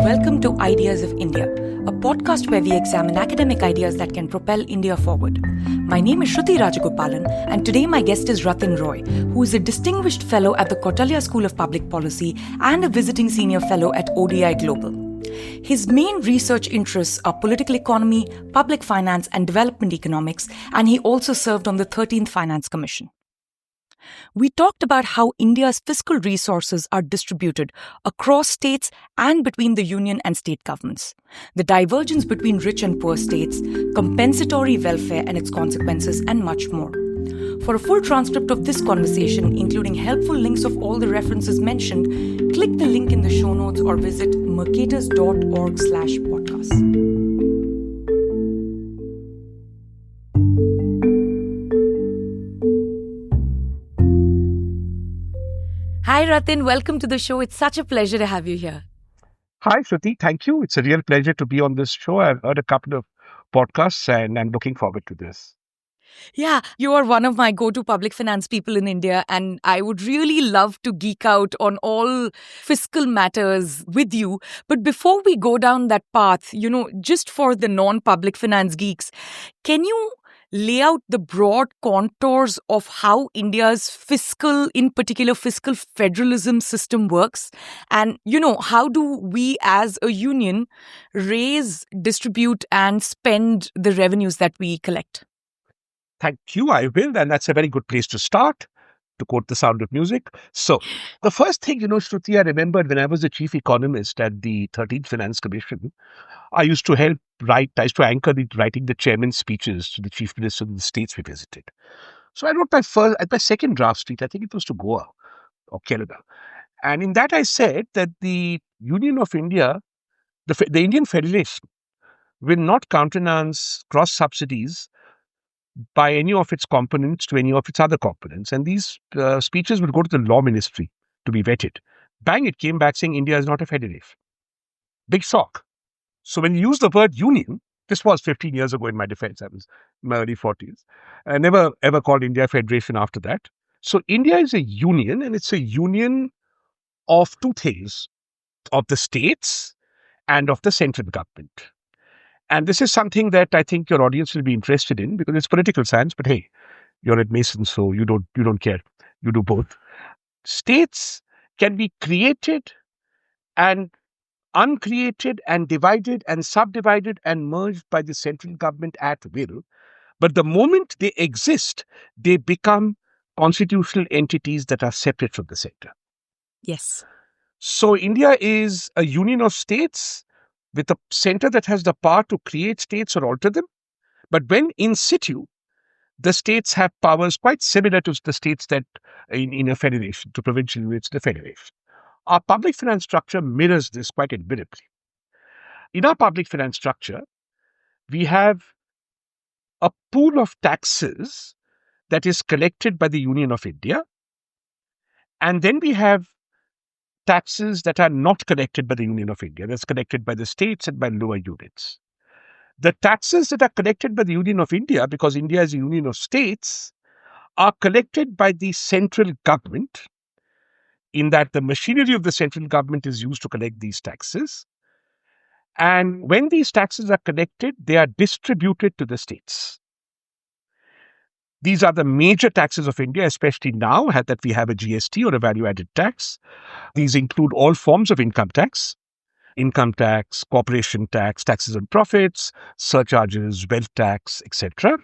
welcome to Ideas of India, a podcast where we examine academic ideas that can propel India forward. My name is Shruti Rajagopalan, and today my guest is Rathin Roy, who is a distinguished fellow at the Kautilya School of Public Policy and a visiting senior fellow at ODI Global. His main research interests are political economy, public finance, and development economics, and he also served on the 13th Finance Commission. We talked about how India's fiscal resources are distributed across states and between the union and state governments, the divergence between rich and poor states, compensatory welfare and its consequences, and much more. For a full transcript of this conversation, including helpful links of all the references mentioned, click the link in the show notes or visit mercatus.org/podcast. Hi, Rathin. Welcome to the show. It's such a pleasure to have you here. Hi, Shruti. Thank you. It's a real pleasure to be on this show. I've heard a couple of podcasts and I'm looking forward to this. Yeah, you are one of my go-to public finance people in India, and I would really love to geek out on all fiscal matters with you. But before we go down that path, just for the non-public finance geeks, can you lay out the broad contours of how India's fiscal, in particular fiscal federalism system works? And, how do we as a union raise, distribute and spend the revenues that we collect? Thank you. I will. And that's a very good place to start, to quote The Sound of Music. So the first thing, Shruti, I remembered when I was the chief economist at the 13th Finance Commission, I used to anchor writing the chairman's speeches to the chief minister of the states we visited. So I wrote my second draft speech, I think it was to Goa or Canada. And in that I said that the Union of India, the Indian Federation, will not countenance cross subsidies by any of its components to any of its other components. And these speeches would go to the law ministry to be vetted. Bang, it came back saying India is not a federation. Big shock. So when you use the word union, this was 15 years ago in my defense, I was in my early 40s. I never ever called India a federation after that. So India is a union, and it's a union of two things, of the states and of the central government. And this is something that I think your audience will be interested in because it's political science, but hey, you're at Mason, so you don't care. You do both. States can be created and uncreated and divided and subdivided and merged by the central government at will. But the moment they exist, they become constitutional entities that are separate from the center. Yes. So India is a union of states with a center that has the power to create states or alter them. But when in situ, the states have powers quite similar to the states that in a federation, to provincial units, the federation. Our public finance structure mirrors this quite admirably. In our public finance structure, we have a pool of taxes that is collected by the Union of India. And then we have taxes that are not collected by the Union of India. That's collected by the states and by lower units. The taxes that are collected by the Union of India, because India is a union of states, are collected by the central government, in that the machinery of the central government is used to collect these taxes. And when these taxes are collected, they are distributed to the states. These are the major taxes of India, especially now that we have a GST or a value-added tax. These include all forms of income tax, corporation tax, taxes on profits, surcharges, wealth tax, etc.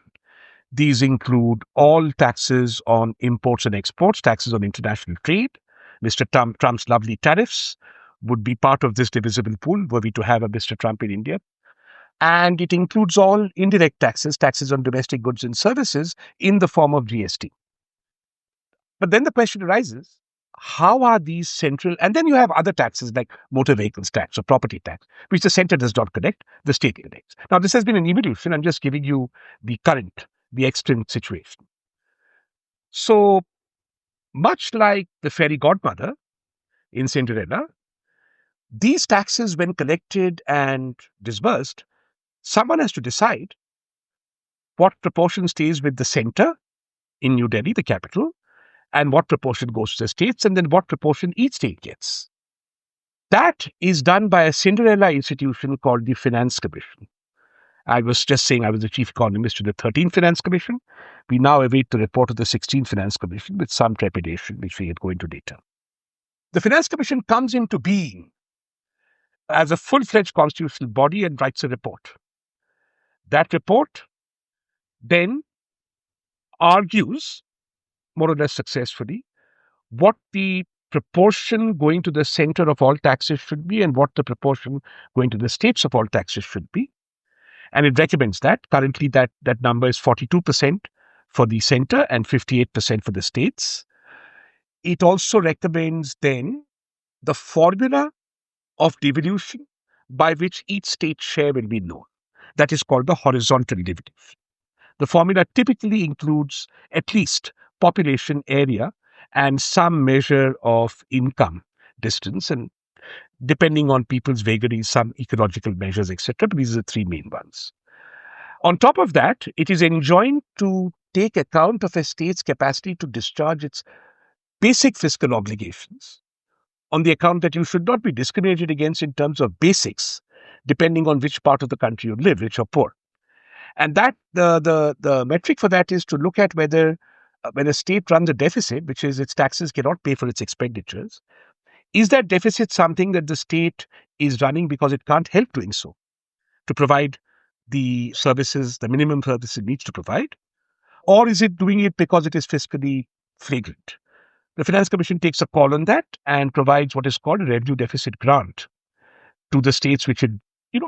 These include all taxes on imports and exports, taxes on international trade. Mr. Trump's lovely tariffs would be part of this divisible pool were we to have a Mr. Trump in India. And it includes all indirect taxes, taxes on domestic goods and services in the form of GST. But then the question arises, how are these central, and then you have other taxes like motor vehicles tax or property tax, which the center does not collect, the state collects. Now, this has been an evolution. I'm just giving you the extant situation. So, much like the fairy godmother in Cinderella, these taxes, when collected and disbursed, someone has to decide what proportion stays with the center in New Delhi, the capital, and what proportion goes to the states, and then what proportion each state gets. That is done by a Cinderella institution called the Finance Commission. I was just saying I was the chief economist to the 13th Finance Commission. We now await the report of the 16th Finance Commission with some trepidation, which we will go into later. The Finance Commission comes into being as a full-fledged constitutional body and writes a report. That report then argues, more or less successfully, what the proportion going to the center of all taxes should be and what the proportion going to the states of all taxes should be. And it recommends that. Currently, that number is 42% for the center and 58% for the states. It also recommends then the formula of devolution by which each state share will be known. That is called the horizontal devolution. The formula typically includes at least population area and some measure of income distance, and depending on people's vagaries, some ecological measures, etc. But these are the three main ones. On top of that, it is enjoined to take account of a state's capacity to discharge its basic fiscal obligations on the account that you should not be discriminated against in terms of basics, depending on which part of the country you live, rich or poor. And that the metric for that is to look at whether when a state runs a deficit, which is its taxes cannot pay for its expenditures, is that deficit something that the state is running because it can't help doing so, to provide the services, the minimum services it needs to provide, or is it doing it because it is fiscally flagrant? The Finance Commission takes a call on that and provides what is called a revenue deficit grant to the states which it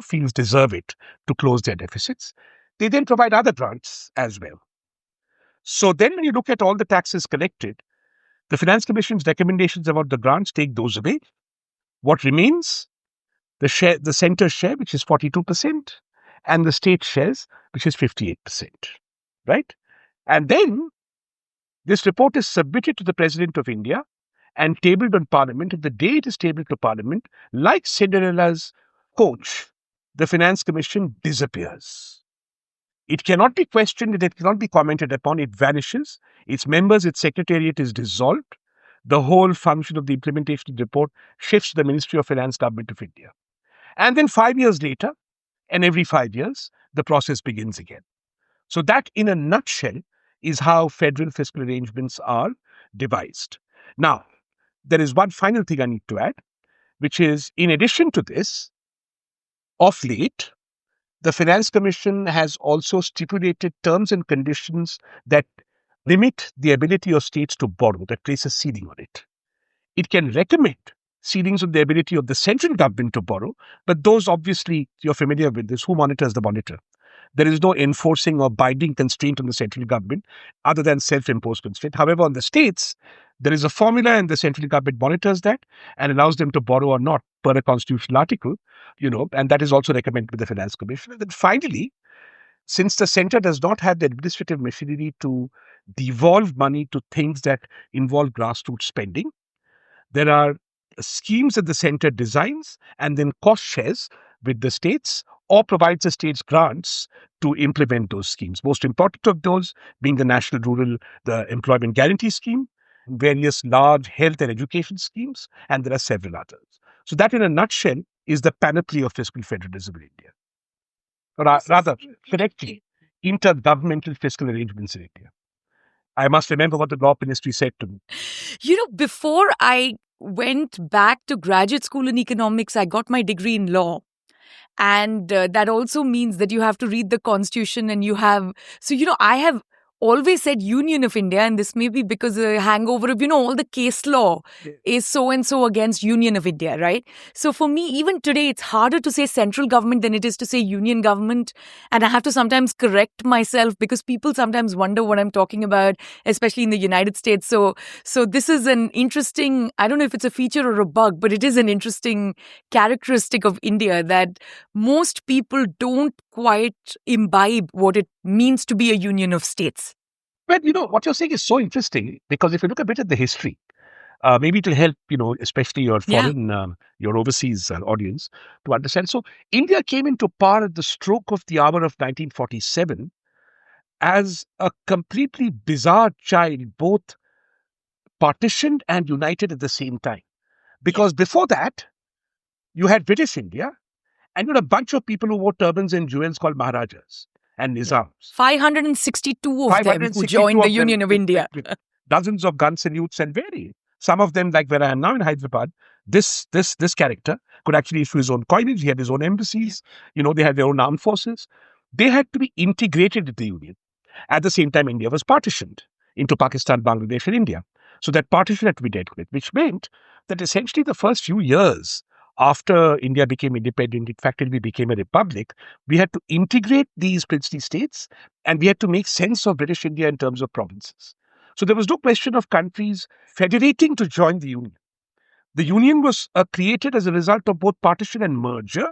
feels deserve it to close their deficits. They then provide other grants as well. So then when you look at all the taxes collected, the Finance Commission's recommendations about the grants take those away. What remains? The center share, which is 42%, and the state shares, which is 58%. Right? And then this report is submitted to the President of India and tabled on Parliament. And the day it is tabled to Parliament, like Cinderella's coach, the Finance Commission disappears. It cannot be questioned, it cannot be commented upon, it vanishes. Its members, its secretariat is dissolved. The whole function of the implementation of the report shifts to the Ministry of Finance, Government of India. And then 5 years later, and every 5 years, the process begins again. So that, in a nutshell, is how federal fiscal arrangements are devised. Now, there is one final thing I need to add, which is, in addition to this, of late, the Finance Commission has also stipulated terms and conditions that limit the ability of states to borrow, that place a ceiling on it. It can recommend ceilings on the ability of the central government to borrow, but those, obviously, you're familiar with this, who monitors the monitor? There is no enforcing or binding constraint on the central government other than self-imposed constraint. However, on the states, there is a formula and the central government monitors that and allows them to borrow or not per a constitutional article, and that is also recommended by the Finance Commission. And then finally, since the center does not have the administrative machinery to devolve money to things that involve grassroots spending, there are schemes that the center designs and then cost shares with the states or provides the states grants to implement those schemes. Most important of those being the National Rural the Employment Guarantee Scheme, various large health and education schemes, and there are several others. So that, in a nutshell, is the panoply of fiscal federalism in India. Or rather, correctly, intergovernmental fiscal arrangements in India. I must remember what the law ministry said to me. Before I went back to graduate school in economics, I got my degree in law. And that also means that you have to read the constitution and you have... So, I have always said Union of India, and this may be because the hangover of, all the case law is so-and-so against Union of India, right? So for me, even today, it's harder to say central government than it is to say union government. And I have to sometimes correct myself because people sometimes wonder what I'm talking about, especially in the United States. So this is an interesting, I don't know if it's a feature or a bug, but it is an interesting characteristic of India that most people don't quite imbibe what it means to be a union of states. Well, what you're saying is so interesting because if you look a bit at the history, maybe it will help, especially your foreign, your overseas audience to understand. So India came into power at the stroke of the hour of 1947 as a completely bizarre child, both partitioned and united at the same time. Because before that, You had British India, and you had a bunch of people who wore turbans and jewels called Maharajas and Nizams. 562 of them who 562 joined the of them Union of India. with dozens of guns and youths and varying. Some of them, like where I am now in Hyderabad, this character could actually issue his own coinage. He had his own embassies. They had their own armed forces. They had to be integrated into the Union. At the same time, India was partitioned into Pakistan, Bangladesh, and India. So that partition had to be dealt with, which meant that essentially the first few years after India became independent, in fact, we became a republic, we had to integrate these princely states and we had to make sense of British India in terms of provinces. So there was no question of countries federating to join the Union. The Union was created as a result of both partition and merger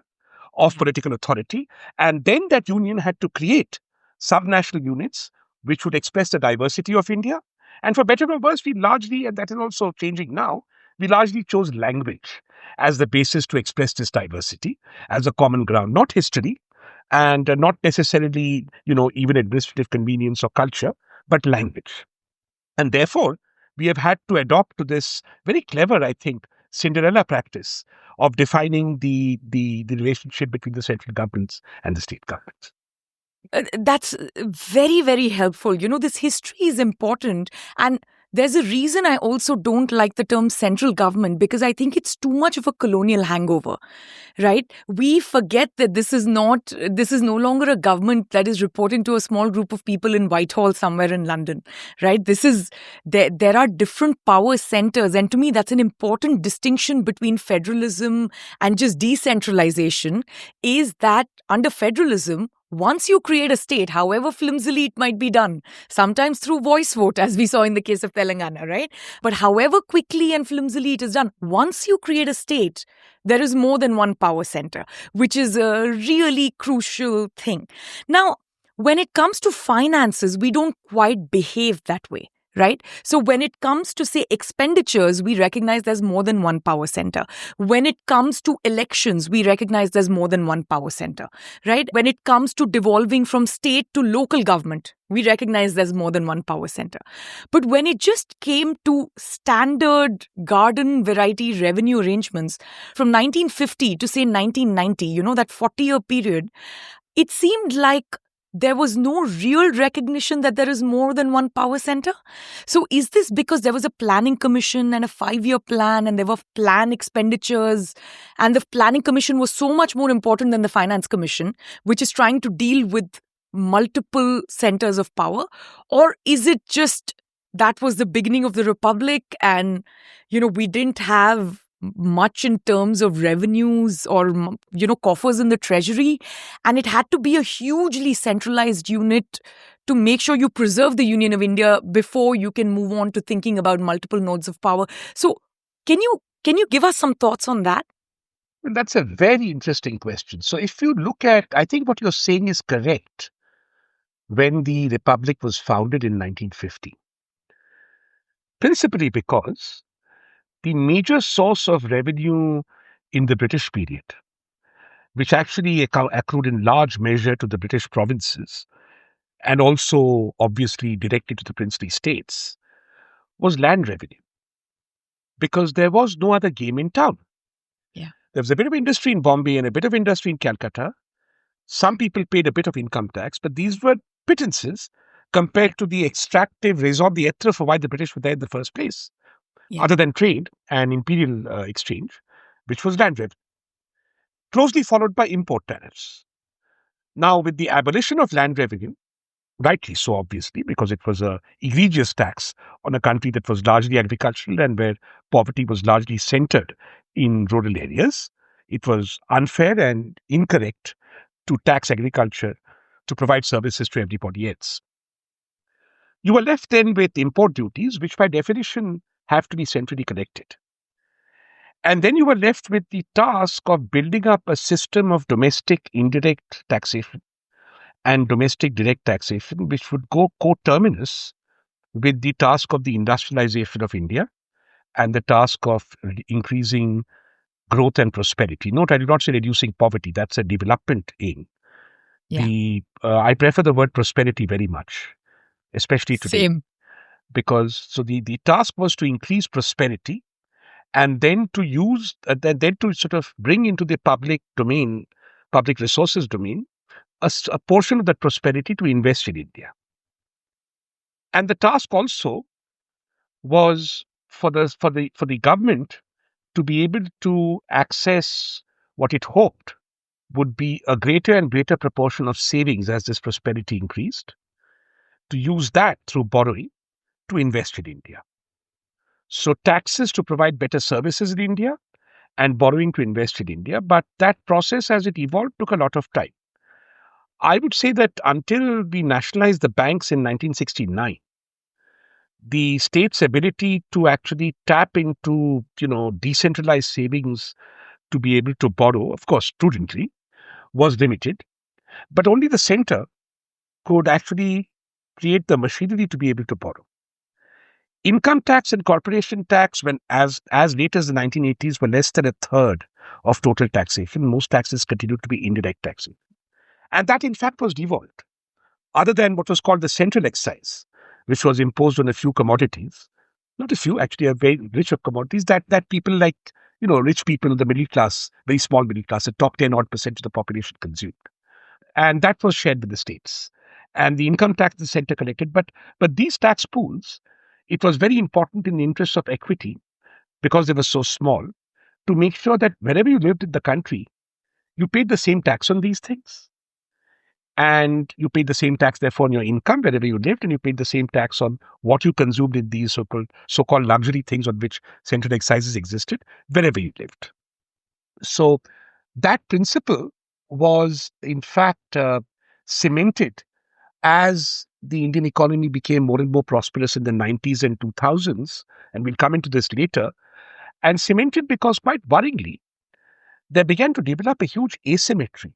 of political authority. And then that Union had to create subnational units which would express the diversity of India. And for better or worse, we largely, and that is also changing now, we largely chose language as the basis to express this diversity as a common ground, not history and not necessarily, even administrative convenience or culture, but language. And therefore, we have had to adopt to this very clever, I think, Cinderella practice of defining the relationship between the central governments and the state governments. That's very, very helpful. This history is important. And there's a reason I also don't like the term central government, because I think it's too much of a colonial hangover, right? We forget that this is no longer a government that is reporting to a small group of people in Whitehall somewhere in London, right? There are different power centers. And to me, that's an important distinction between federalism and just decentralization, is that under federalism, once you create a state, however flimsily it might be done, sometimes through voice vote, as we saw in the case of Telangana, right? But however quickly and flimsily it is done, once you create a state, there is more than one power center, which is a really crucial thing. Now, when it comes to finances, we don't quite behave that way. Right? So when it comes to, say, expenditures, we recognize there's more than one power center. When it comes to elections, we recognize there's more than one power center. Right? When it comes to devolving from state to local government, we recognize there's more than one power center. But when it just came to standard garden variety revenue arrangements from 1950 to, say, 1990, that 40-year period, it seemed like there was no real recognition that there is more than one power center. So is this because there was a planning commission and a 5-year plan and there were plan expenditures, and the planning commission was so much more important than the finance commission, which is trying to deal with multiple centers of power? Or is it just that was the beginning of the republic and, we didn't have much in terms of revenues or, coffers in the treasury. And it had to be a hugely centralized unit to make sure you preserve the Union of India before you can move on to thinking about multiple nodes of power. So can you give us some thoughts on that? Well, that's a very interesting question. So if you look at, I think what you're saying is correct. When the Republic was founded in 1950, principally because the major source of revenue in the British period, which actually accrued in large measure to the British provinces and also obviously directly to the princely states, was land revenue. Because there was no other game in town. Yeah. There was a bit of industry in Bombay and a bit of industry in Calcutta. Some people paid a bit of income tax, but these were pittances compared to the extractive raison d'etre for why the British were there in the first place. Yeah. Other than trade and imperial exchange, which was land revenue, closely followed by import tariffs. Now, with the abolition of land revenue, rightly so, obviously, because it was an egregious tax on a country that was largely agricultural and where poverty was largely centered in rural areas, it was unfair and incorrect to tax agriculture to provide services to everybody else. You were left then with import duties, which by definition have to be centrally collected. And then you were left with the task of building up a system of domestic indirect taxation and domestic direct taxation, which would go coterminous with the task of the industrialization of India and the task of increasing growth and prosperity. Note, I do not say reducing poverty. That's a development aim. Yeah. I prefer the word prosperity very much, especially today. Same. Because the task was to increase prosperity and then to use, then to sort of bring into the public domain, public resources domain, a portion of that prosperity to invest in India. And the task also was for the government to be able to access what it hoped would be a greater and greater proportion of savings as this prosperity increased, to use that through borrowing to invest in India. So taxes to provide better services in India and borrowing to invest in India. But that process, as it evolved, took a lot of time. I would say that until we nationalized the banks in 1969, the state's ability to actually tap into, decentralized savings to be able to borrow, of course, prudently, was limited. But only the center could actually create the machinery to be able to borrow. Income tax and corporation tax, when as late as the 1980s, were less than a third of total taxation. Most taxes continued to be indirect taxation. And that, in fact, was devolved. Other than what was called the central excise, which was imposed on a few commodities, not a few, actually, a very rich of commodities that people like, rich people, the middle class, very small middle class, the top 10 odd percent of the population consumed. And that was shared with the states. And the income tax the center collected. But these tax pools, it was very important in the interests of equity, because they were so small, to make sure that wherever you lived in the country, you paid the same tax on these things. And you paid the same tax, therefore, on your income wherever you lived, and you paid the same tax on what you consumed in these so-called luxury things on which central excises existed, wherever you lived. So that principle was, in fact, cemented as the Indian economy became more and more prosperous in the 90s and 2000s, and we'll come into this later, and cemented because, quite worryingly, there began to develop a huge asymmetry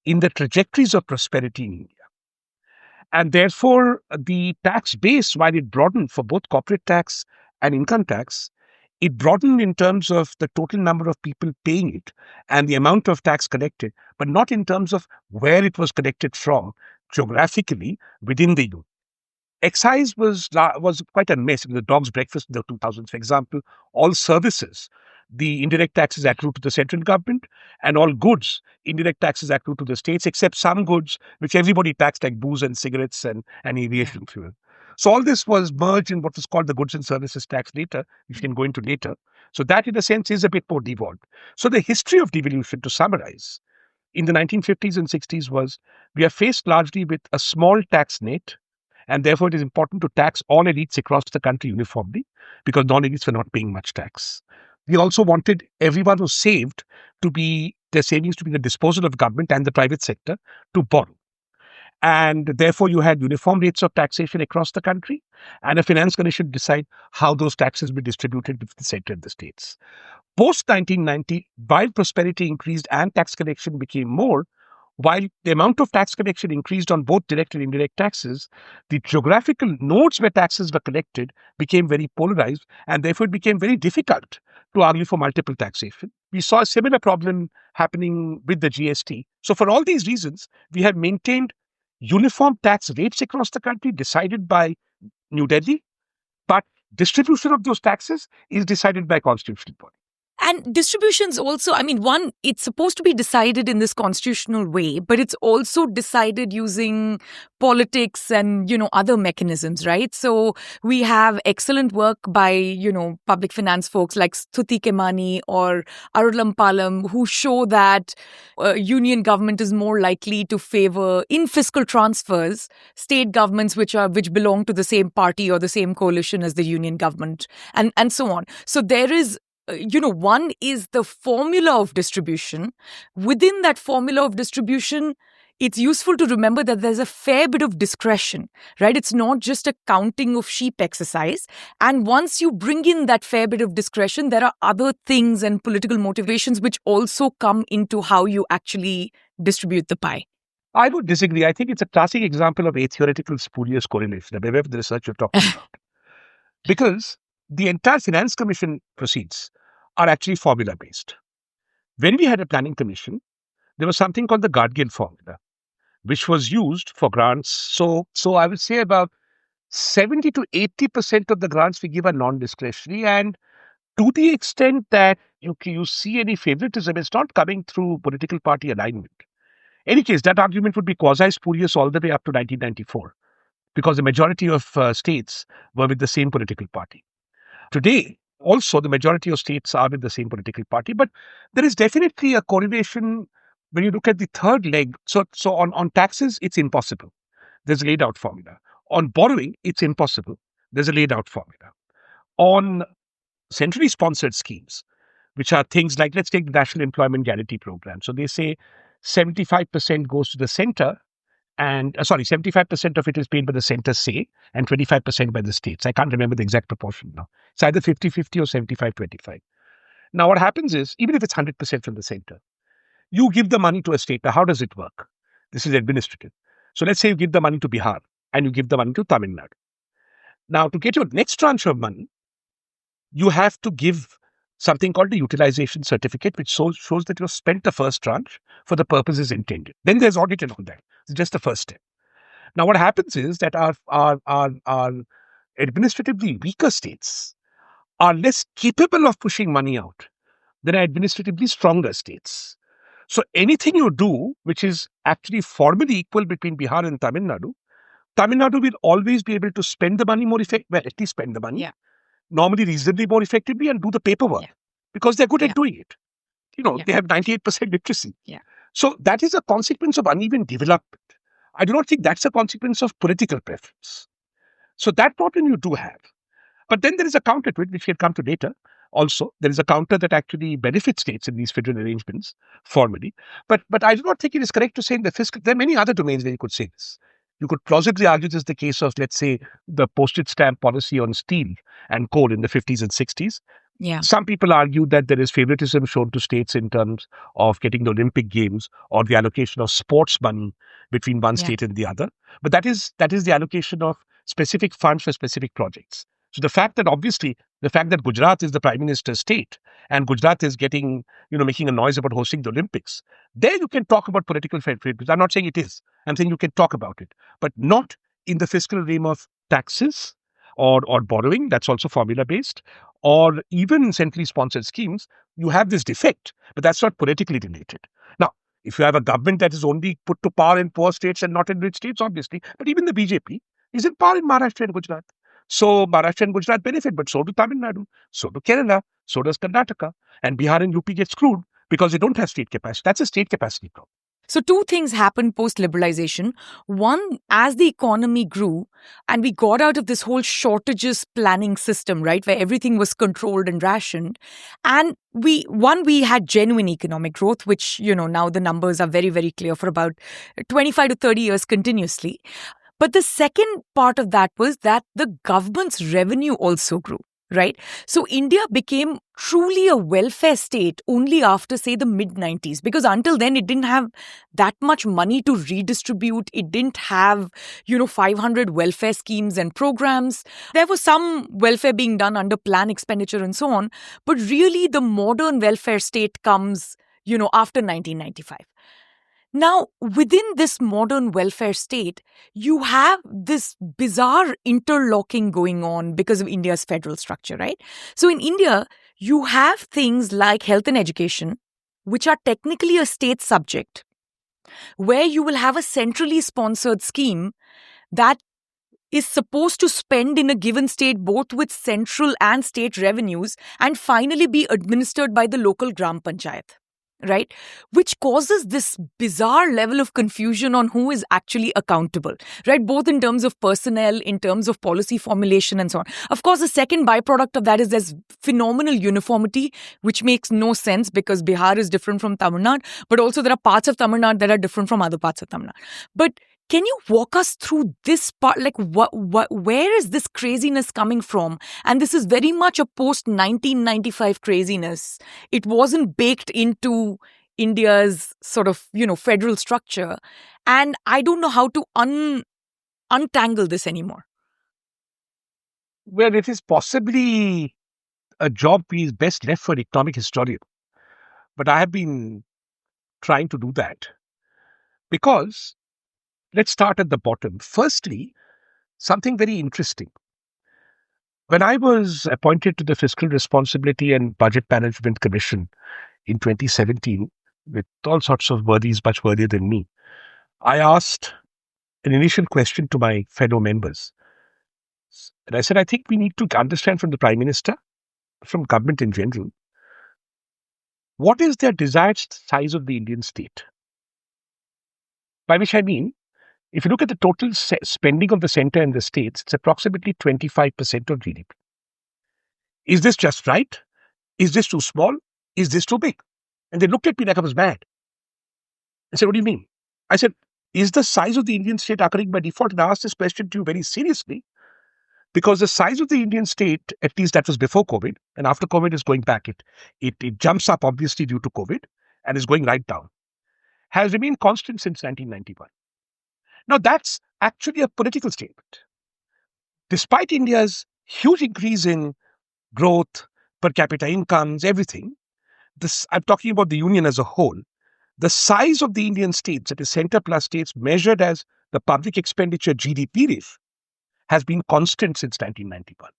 in the trajectories of prosperity in India. And therefore, the tax base, while it broadened for both corporate tax and income tax, it broadened in terms of the total number of people paying it and the amount of tax collected, but not in terms of where it was collected from geographically within the union. Excise was quite a mess. The dog's breakfast in the 2000s, for example, all services, the indirect taxes accrue to the central government, and all goods, indirect taxes accrue to the states, except some goods which everybody taxed, like booze and cigarettes and aviation fuel. So all this was merged in what was called the goods and services tax later, which we can go into later. So that, in a sense, is a bit more devolved. So the history of devolution, to summarize, in the 1950s and 60s was, we are faced largely with a small tax net, and therefore it is important to tax all elites across the country uniformly, because non-elites were not paying much tax. We also wanted everyone who saved their savings to be the disposal of government and the private sector to borrow. And therefore you had uniform rates of taxation across the country, and a finance commission decide how those taxes be distributed between the center and the states. Post 1990, while prosperity increased and tax collection became more, while the amount of tax collection increased on both direct and indirect taxes, the geographical nodes where taxes were collected became very polarized, and therefore it became very difficult to argue for multiple taxation. We saw a similar problem happening with the GST. So for all these reasons, we have maintained uniform tax rates across the country decided by New Delhi, but distribution of those taxes is decided by constitutional body. And distributions also, one, it's supposed to be decided in this constitutional way, but it's also decided using politics and, other mechanisms, right? So we have excellent work by, public finance folks like Stuti Kemani or Arulam Palam, who show that union government is more likely to favor, in fiscal transfers, state governments which belong to the same party or the same coalition as the union government, and so on. So there is, one is the formula of distribution. Within that formula of distribution, it's useful to remember that there's a fair bit of discretion, right? It's not just a counting of sheep exercise. And once you bring in that fair bit of discretion, there are other things and political motivations which also come into how you actually distribute the pie. I would disagree. I think it's a classic example of a theoretical spurious correlation, aware of the research you're talking about. Because the entire Finance Commission proceeds are actually formula-based. When we had a planning commission, there was something called the Guardian formula, which was used for grants. So I would say about 70 to 80% of the grants we give are non-discretionary, and to the extent that you see any favoritism, it's not coming through political party alignment. Any case, that argument would be quasi-spurious all the way up to 1994, because the majority of states were with the same political party. Today, also, the majority of states are with the same political party, but there is definitely a correlation when you look at the third leg. So on taxes, it's impossible. There's a laid out formula. On borrowing, it's impossible. There's a laid out formula. On centrally sponsored schemes, which are things like, let's take the National Employment Guarantee Program. So they say 75% goes to the center, and 75% of it is paid by the center, say, and 25% by the states. I can't remember the exact proportion now. It's either 50-50 or 75-25. Now, what happens is, even if it's 100% from the center, you give the money to a state. Now, how does it work? This is administrative. So let's say you give the money to Bihar and you give the money to Tamil Nadu. Now, to get your next tranche of money, you have to give something called the utilization certificate, which shows that you've spent the first tranche for the purposes intended. Then there's audit and all that. It's just the first step. Now, what happens is that our administratively weaker states are less capable of pushing money out than administratively stronger states. So anything you do, which is actually formally equal between Bihar and Tamil Nadu will always be able to spend the money more effectively, well, at least spend the money, normally reasonably more effectively, and do the paperwork because they're good at doing it. They have 98% literacy. So that is a consequence of uneven development. I do not think that's a consequence of political preference. So that problem you do have. But then there is a counter to it, which we come to later. Also, there is a counter that actually benefits states in these federal arrangements formally. But I do not think it is correct to say in the fiscal. There are many other domains where you could say this. You could plausibly argue this is the case of, let's say, the postage stamp policy on steel and coal in the 50s and 60s. Some people argue that there is favoritism shown to states in terms of getting the Olympic Games or the allocation of sports money between one state and the other. But that is the allocation of specific funds for specific projects. So the fact that Gujarat is the prime minister's state and Gujarat is getting, making a noise about hosting the Olympics, there you can talk about political favoritism. I'm not saying it is. I'm saying you can talk about it, but not in the fiscal realm of taxes or borrowing. That's also formula based, or even centrally sponsored schemes. You have this defect, but that's not politically related. Now, if you have a government that is only put to power in poor states and not in rich states, obviously, but even the BJP is in power in Maharashtra and Gujarat. So Maharashtra and Gujarat benefit, but so do Tamil Nadu, so do Kerala, so does Karnataka, and Bihar and UP get screwed because they don't have state capacity. That's a state capacity problem. So two things happened post-liberalization. One, as the economy grew and we got out of this whole shortages planning system, right, where everything was controlled and rationed. And we had genuine economic growth, which, now the numbers are very, very clear for about 25 to 30 years continuously. But the second part of that was that the government's revenue also grew. Right? So India became truly a welfare state only after, say, the mid-90s, because until then it didn't have that much money to redistribute. It didn't have, 500 welfare schemes and programs. There was some welfare being done under plan expenditure and so on. But really the modern welfare state comes, after 1995. Now, within this modern welfare state, you have this bizarre interlocking going on because of India's federal structure, right? So in India, you have things like health and education, which are technically a state subject, where you will have a centrally sponsored scheme that is supposed to spend in a given state both with central and state revenues and finally be administered by the local Gram Panchayat. Right? Which causes this bizarre level of confusion on who is actually accountable, right? Both in terms of personnel, in terms of policy formulation and so on. Of course, the second byproduct of that is there's phenomenal uniformity, which makes no sense because Bihar is different from Tamil Nadu, but also there are parts of Tamil Nadu that are different from other parts of Tamil Nadu. But can you walk us through this part? Like, where is this craziness coming from? And this is very much a post-1995 craziness. It wasn't baked into India's sort of, federal structure. And I don't know how to untangle this anymore. Well, it is possibly a job is best left for an economic historian. But I have been trying to do that because let's start at the bottom. Firstly, something very interesting. When I was appointed to the Fiscal Responsibility and Budget Management Commission in 2017, with all sorts of worthies much worthier than me, I asked an initial question to my fellow members. And I said, I think we need to understand from the Prime Minister, from government in general, what is their desired size of the Indian state? By which I mean, if you look at the total spending of the center and the states, it's approximately 25% of GDP. Is this just right? Is this too small? Is this too big? And they looked at me like I was mad. I said, what do you mean? I said, is the size of the Indian state occurring by default? And I asked this question to you very seriously, because the size of the Indian state, at least that was before COVID, and after COVID is going back. It jumps up obviously due to COVID and is going right down, has remained constant since 1991. Now that's actually a political statement. Despite India's huge increase in growth, per capita incomes, everything, I'm talking about the union as a whole, the size of the Indian states, that is center plus states, measured as the public expenditure GDP rate, has been constant since 1991.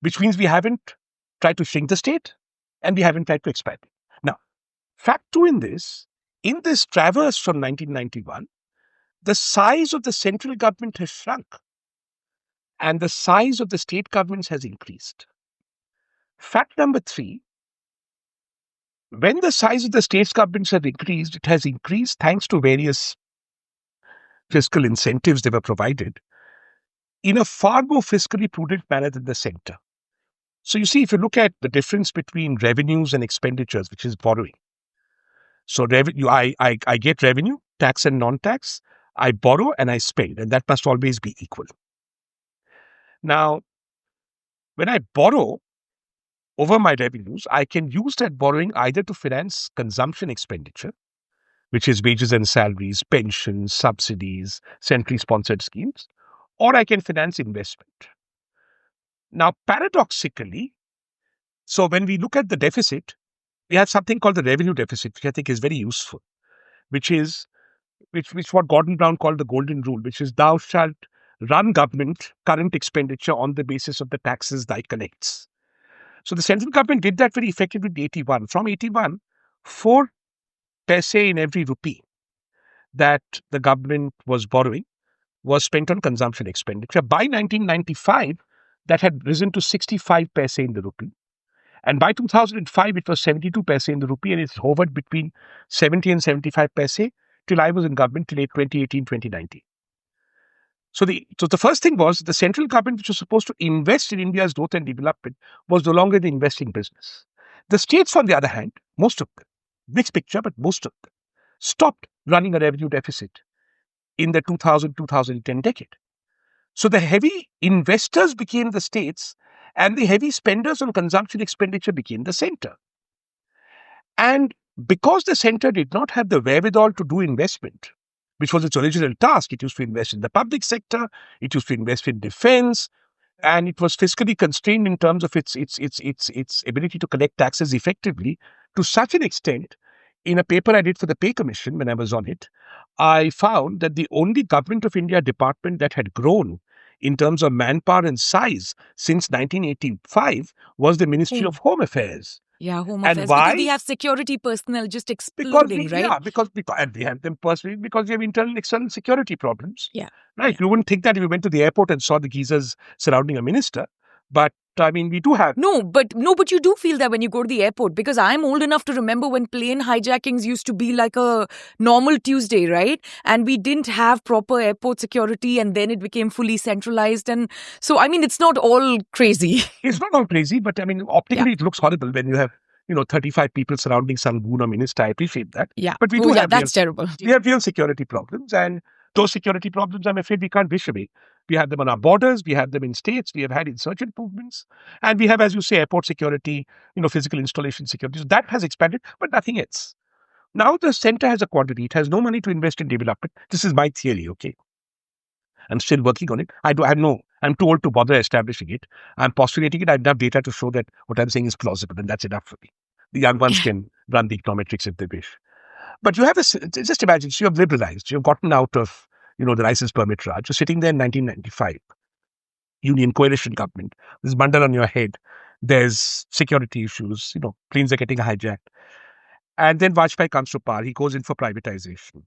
Which means we haven't tried to shrink the state and we haven't tried to expand it. Now, fact two in this traverse from 1991, the size of the central government has shrunk and the size of the state governments has increased. Fact number three, when the size of the state governments have increased, it has increased thanks to various fiscal incentives they were provided in a far more fiscally prudent manner than the center. So you see, if you look at the difference between revenues and expenditures, which is borrowing. So revenue, I get revenue, tax and non-tax, I borrow and I spend, and that must always be equal. Now, when I borrow over my revenues, I can use that borrowing either to finance consumption expenditure, which is wages and salaries, pensions, subsidies, centrally sponsored schemes, or I can finance investment. Now, paradoxically, so when we look at the deficit, we have something called the revenue deficit, which I think is very useful, which what Gordon Brown called the golden rule, which is thou shalt run government current expenditure on the basis of the taxes thy collects. So the central government did that very effectively in 81. From 81, 4 paise in every rupee that the government was borrowing was spent on consumption expenditure. By 1995, that had risen to 65 paise in the rupee. And by 2005, it was 72 paise in the rupee, and it's hovered between 70 and 75 paise till I was in government till 2018, 2019. So the first thing was the central government, which was supposed to invest in India's growth and development, was no longer the investing business. The states, on the other hand, most of them, mixed picture, but most of them, stopped running a revenue deficit in the 2000-2010 decade. So the heavy investors became the states and the heavy spenders on consumption expenditure became the center. And because the center did not have the wherewithal to do investment, which was its original task, it used to invest in the public sector, it used to invest in defense, and it was fiscally constrained in terms of its ability to collect taxes effectively to such an extent. In a paper I did for the Pay Commission when I was on it, I found that the only Government of India department that had grown in terms of manpower and size since 1985 was the Ministry of Home Affairs. Yeah, Home And Affairs. why? Because we have security personnel just exploding, right? Yeah, because and we have them personally because we have internal and external security problems. Yeah. Right. Yeah. You wouldn't think that if you went to the airport and saw the geezers surrounding a minister. But I mean, we do have. No, but you do feel that when you go to the airport, because I'm old enough to remember when plane hijackings used to be like a normal Tuesday, right? And we didn't have proper airport security, and then it became fully centralized. And so, I mean, it's not all crazy. It's not all crazy, but I mean, optically, it looks horrible when you have 35 people surrounding some goon or minister. I appreciate that. Yeah. But we do have that's terrible. We have real security problems, and those security problems, I'm afraid, we can't wish away. We have them on our borders, we have them in states, we have had insurgent movements, and we have, as you say, airport security, physical installation security. So that has expanded, but nothing else. Now the center has a quantity. It has no money to invest in development. This is my theory, okay? I'm still working on it. I'm too old to bother establishing it. I'm postulating it. I have enough data to show that what I'm saying is plausible, and that's enough for me. The young ones can run the econometrics if they wish. But you have just imagine, so you have liberalized, you've gotten out of, the license permit Raj. You're sitting there in 1995. union coalition government. There's bundle on your head. There's security issues. Planes are getting hijacked. And then Vajpayee comes to power. He goes in for privatization.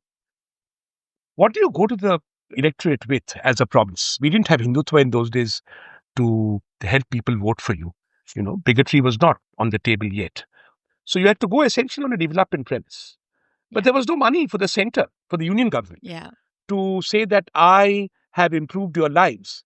What do you go to the electorate with as a promise? We didn't have Hindutva in those days to help people vote for you. Bigotry was not on the table yet. So you had to go essentially on a development premise. But there was no money for the center, for the union government, to say that I have improved your lives.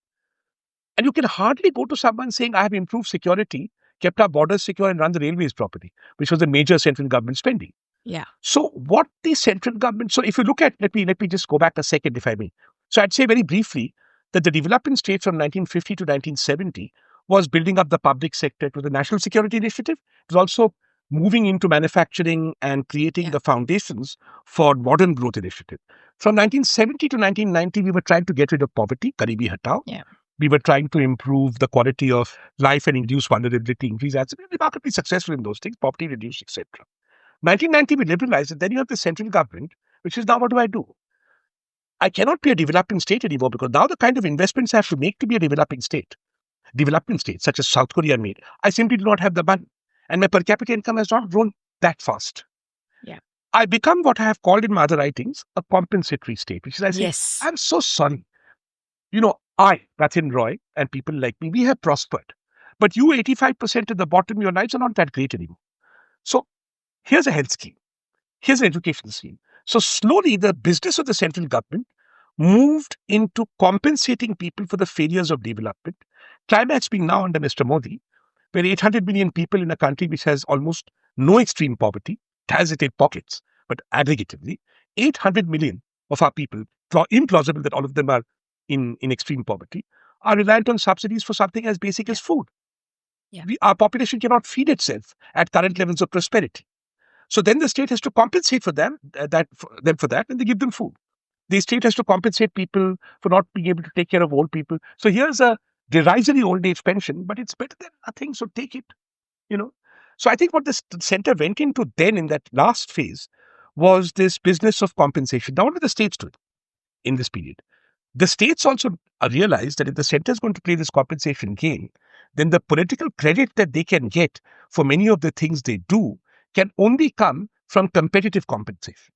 And you can hardly go to someone saying, I have improved security, kept our borders secure, and run the railways properly, which was a major central government spending. Yeah. So what the central government, so if you look at, let me just go back a second, if I may. So I'd say very briefly that the development state from 1950 to 1970 was building up the public sector to the National Security Initiative. It was also moving into manufacturing and creating the foundations for modern growth initiative. From 1970 to 1990, we were trying to get rid of poverty, Garibi Hatao. Yeah. We were trying to improve the quality of life and reduce vulnerability, increase access. We were remarkably successful in those things, poverty reduced, etc. 1990, we liberalized it. Then you have the central government, which is now what do? I cannot be a developing state anymore because now the kind of investments I have to make to be a developing state, such as South Korea made, I simply do not have the money. And my per capita income has not grown that fast. Yeah. I become what I have called in my other writings a compensatory state, which is I say, Yes. I'm so sorry. I, Rathin Roy, and people like me, we have prospered. But you, 85% at the bottom, your lives are not that great anymore. So here's a health scheme. Here's an education scheme. So slowly, the business of the central government moved into compensating people for the failures of development. Climax being now under Mr. Modi, where 800 million people in a country which has almost no extreme poverty, it has its pockets, but aggregatively, 800 million of our people, implausible that all of them are in extreme poverty, are reliant on subsidies for something as basic as food. Yeah. Our population cannot feed itself at current levels of prosperity. So then the state has to compensate for them, for that, and they give them food. The state has to compensate people for not being able to take care of old people. So here's a derisory old age pension, but it's better than nothing, so take it. So I think what the center went into then in that last phase was this business of compensation. Now, what were the states doing in this period? The states also realized that if the center is going to play this compensation game, then the political credit that they can get for many of the things they do can only come from competitive compensation.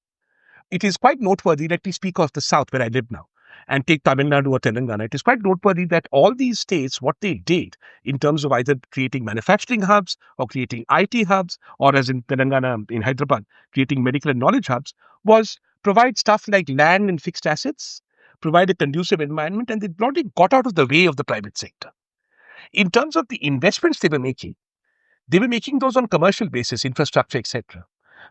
It is quite noteworthy, let me speak of the South where I live now and take Tamil Nadu or Telangana. It is quite noteworthy that all these states, what they did in terms of either creating manufacturing hubs or creating IT hubs, or as in Telangana, in Hyderabad, creating medical and knowledge hubs, was provide stuff like land and fixed assets, provide a conducive environment, and they broadly got out of the way of the private sector. In terms of the investments they were making those on commercial basis, infrastructure, etc.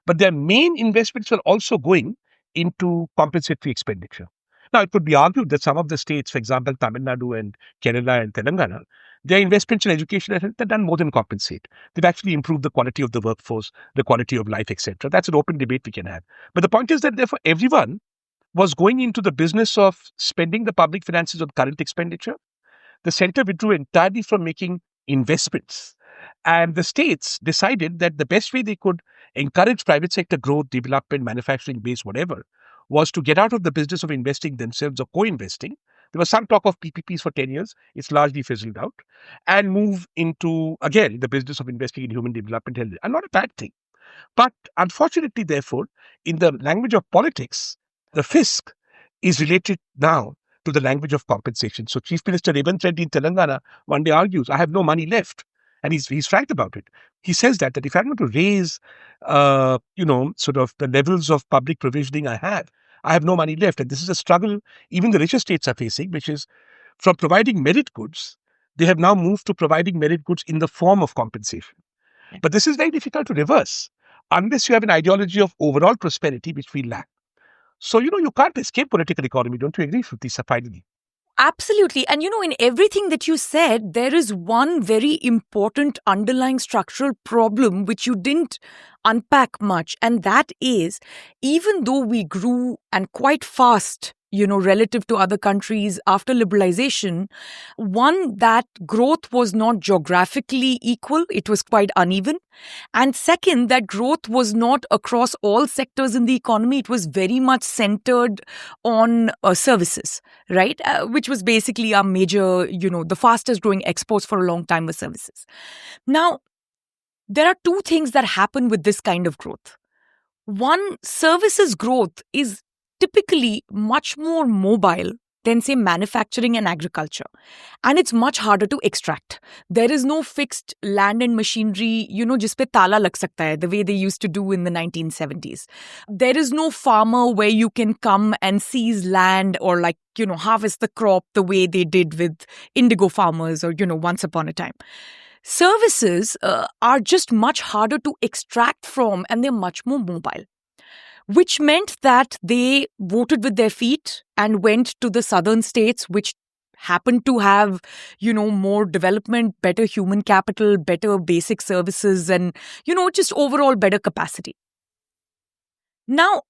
But their main investments were also going into compensatory expenditure. Now, it could be argued that some of the states, for example, Tamil Nadu and Kerala and Telangana, their investments in education have done more than compensate. They've actually improved the quality of the workforce, the quality of life, etc. That's an open debate we can have. But the point is that, therefore, everyone was going into the business of spending the public finances on current expenditure. The center withdrew entirely from making investments. And the states decided that the best way they could encourage private sector growth, development, manufacturing base, whatever, was to get out of the business of investing themselves or co-investing. There was some talk of PPPs for 10 years. It's largely fizzled out. And move into, again, the business of investing in human development. And not a bad thing. But unfortunately, therefore, in the language of politics, the fisc is related now to the language of compensation. So Chief Minister Revanth Reddy in Telangana one day argues, I have no money left. And he's frank about it. He says that if I'm going to raise, sort of the levels of public provisioning I have no money left. And this is a struggle even the richer states are facing, which is from providing merit goods, they have now moved to providing merit goods in the form of compensation. But this is very difficult to reverse unless you have an ideology of overall prosperity, which we lack. So, you can't escape political economy. Don't you agree, Shruti, finally? Absolutely. And in everything that you said, there is one very important underlying structural problem which you didn't unpack much. And that is, even though we grew and quite fast, relative to other countries after liberalization. One, that growth was not geographically equal, it was quite uneven. And second, that growth was not across all sectors in the economy. It was very much centered on services, right? Which was basically our major, the fastest growing exports for a long time were services. Now, there are two things that happen with this kind of growth. One, services growth is typically much more mobile than, say, manufacturing and agriculture. And it's much harder to extract. There is no fixed land and machinery, jis pe tala lag sakta hai, the way they used to do in the 1970s. There is no farmer where you can come and seize land or harvest the crop the way they did with indigo farmers or, once upon a time. Services are just much harder to extract from, and they're much more mobile, which meant that they voted with their feet and went to the southern states, which happened to have, more development, better human capital, better basic services, and, just overall better capacity. Now,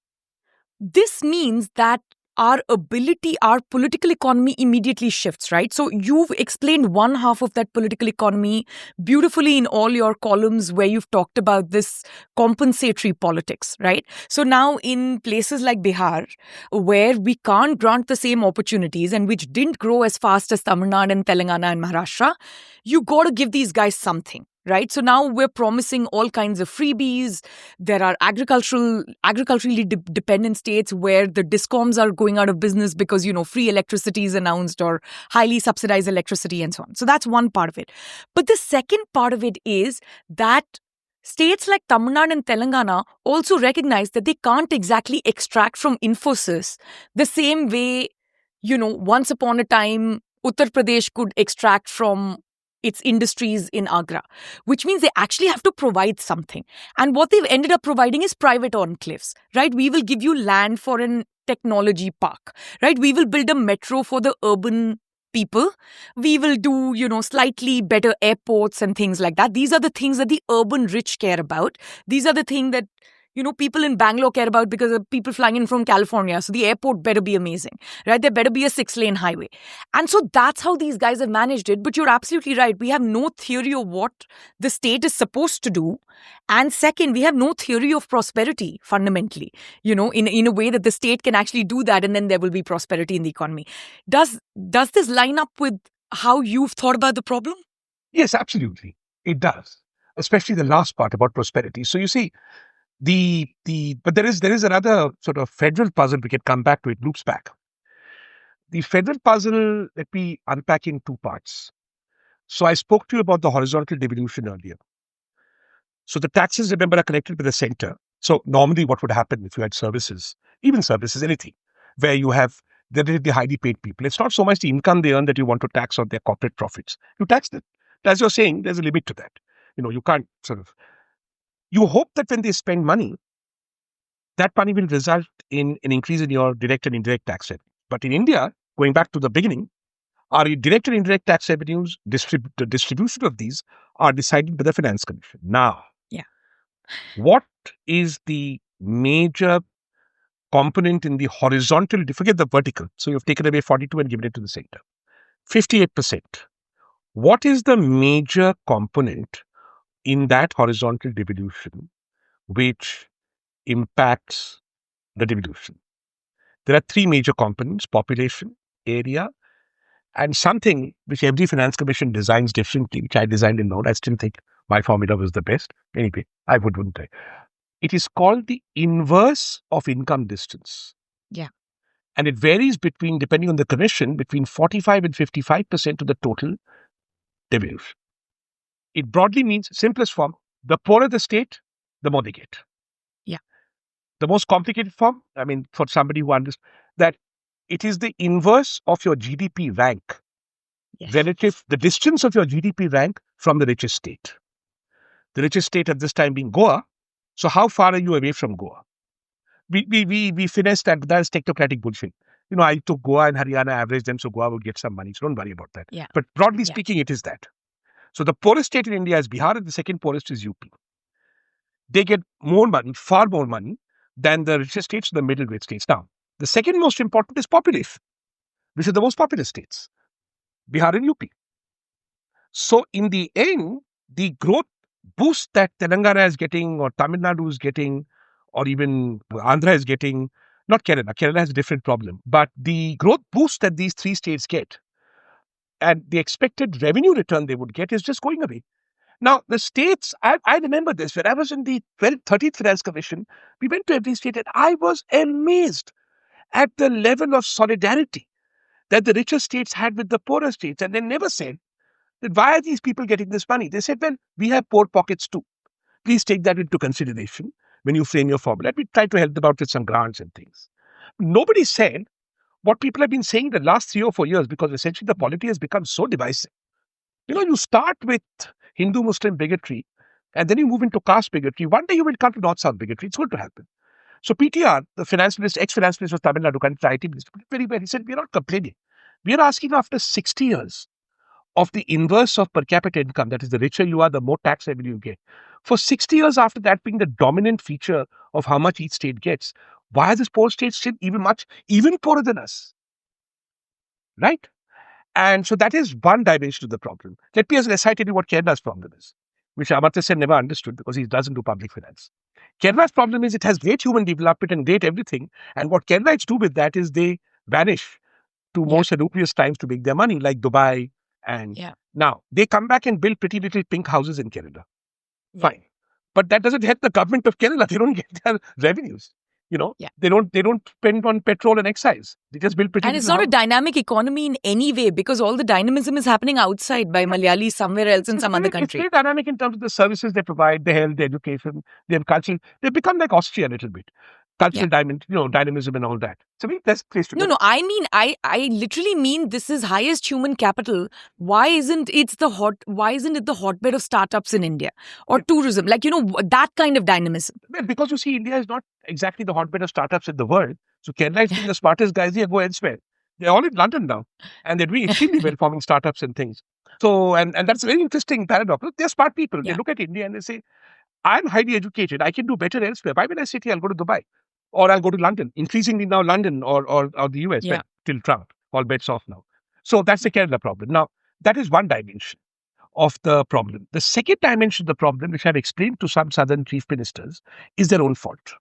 this means that our political economy immediately shifts, right? So you've explained one half of that political economy beautifully in all your columns where you've talked about this compensatory politics, right? So now in places like Bihar, where we can't grant the same opportunities and which didn't grow as fast as Tamil Nadu and Telangana and Maharashtra, you got to give these guys something. Right. So now we're promising all kinds of freebies. There are agriculturally dependent states where the discoms are going out of business because, free electricity is announced or highly subsidized electricity and so on. So that's one part of it. But the second part of it is that states like Tamil Nadu and Telangana also recognize that they can't exactly extract from Infosys the same way, once upon a time, Uttar Pradesh could extract from its industries in Agra, which means they actually have to provide something. And what they've ended up providing is private enclaves, right? We will give you land for an technology park, right? We will build a metro for the urban people. We will do, slightly better airports and things like that. These are the things that the urban rich care about. These are the things that people in Bangalore care about because of people flying in from California. So the airport better be amazing, right? There better be a 6-lane highway. And so that's how these guys have managed it. But you're absolutely right. We have no theory of what the state is supposed to do. And second, we have no theory of prosperity fundamentally, in a way that the state can actually do that and then there will be prosperity in the economy. Does this line up with how you've thought about the problem? Yes, absolutely. It does, especially the last part about prosperity. So you see, but there is another sort of federal puzzle. We can come back to it, loops back. The federal puzzle, let me unpack in two parts. So I spoke to you about the horizontal devolution earlier. So the taxes, remember, are connected with the center. So normally what would happen if you had services, even services, anything, where you have relatively highly paid people, it's not so much the income they earn that you want to tax on their corporate profits. You tax them. As you're saying, there's a limit to that. You can't you hope that when they spend money, that money will result in an increase in your direct and indirect tax revenue. But in India, going back to the beginning, our direct and indirect tax revenues, the distribution of these are decided by the Finance Commission. Now, what is the major component in the horizontal, forget the vertical. So you've taken away 42 and given it to the center. 58%. What is the major component in that horizontal devolution which impacts the devolution? There are three major components: population, area, and something which every finance commission designs differently, which I designed in Node. I still think my formula was the best. Anyway, wouldn't I? It is called the inverse of income distance. Yeah. And it varies depending on the commission, between 45 and 55% of the total devolution. It broadly means, simplest form, the poorer the state, the more they get. Yeah. The most complicated form, for somebody who understands that it is the inverse of your GDP rank relative, the distance of your GDP rank from the richest state. The richest state at this time being Goa. So how far are you away from Goa? We finessed that, but that's technocratic bullshit. I took Goa and Haryana, averaged them, so Goa would get some money. So don't worry about that. Yeah. But broadly speaking, it is that. So the poorest state in India is Bihar, and the second poorest is UP. They get more money, far more money than the richest states, the middleweight states. Now, The second most important is population, which are the most populous states, Bihar and UP. So in the end, the growth boost that Telangana is getting, or Tamil Nadu is getting, or even Andhra is getting, not Kerala. Kerala has a different problem. But the growth boost that these three states get and the expected revenue return they would get is just going away. Now, the states, I remember this, when I was in the 13th Finance Commission, we went to every state and I was amazed at the level of solidarity that the richer states had with the poorer states. And they never said that why are these people getting this money? They said, well, we have poor pockets too. Please take that into consideration when you frame your formula. We try to help them out with some grants and things. Nobody said what people have been saying the last 3 or 4 years, because essentially the polity has become so divisive. You start with Hindu-Muslim bigotry, and then you move into caste bigotry. One day you will come to North-South bigotry. It's going to happen. So PTR, the finance minister, ex-finance minister of Tamil Nadu, the IT minister, put it very well. He said, we are not complaining. We are asking after 60 years of the inverse of per capita income, that is, the richer you are, the more tax revenue you get. For 60 years after that being the dominant feature of how much each state gets, why are these poor states still even poorer than us? Right? And so that is one dimension of the problem. Let me as an aside tell you what Kerala's problem is, which Amartya Sen never understood because he doesn't do public finance. Kerala's problem is it has great human development and great everything. And what Keralites do with that is they vanish to more salubrious times to make their money, like Dubai. And now they come back and build pretty little pink houses in Kerala. Fine. But that doesn't help the government of Kerala. They don't get their revenues. They don't spend on petrol and excise. They just build pretty. And it's not a dynamic economy in any way, because all the dynamism is happening outside by Malayalis somewhere else in some other country. It's very dynamic in terms of the services they provide, the health, the education, they have culture. They've become like Austria a little bit. Cultural dynamism and all that. So that's a place to go. No, I mean, I literally mean this is highest human capital. Why isn't it the hotbed of startups in India or tourism? That kind of dynamism. Well, because you see, India is not exactly the hotbed of startups in the world. So Kerala is being the smartest guys here, go elsewhere. They're all in London now. And they're doing extremely well forming startups and things. So, and that's a very interesting paradox. They're smart people. They look at India and they say, I'm highly educated. I can do better elsewhere. Why will I sit here? I'll go to Dubai. Or I'll go to London. Increasingly now London or the US, till Trump. All bets off now. So that's the Kerala problem. Now, that is one dimension of the problem. The second dimension of the problem, which I've explained to some southern chief ministers, is their own fault.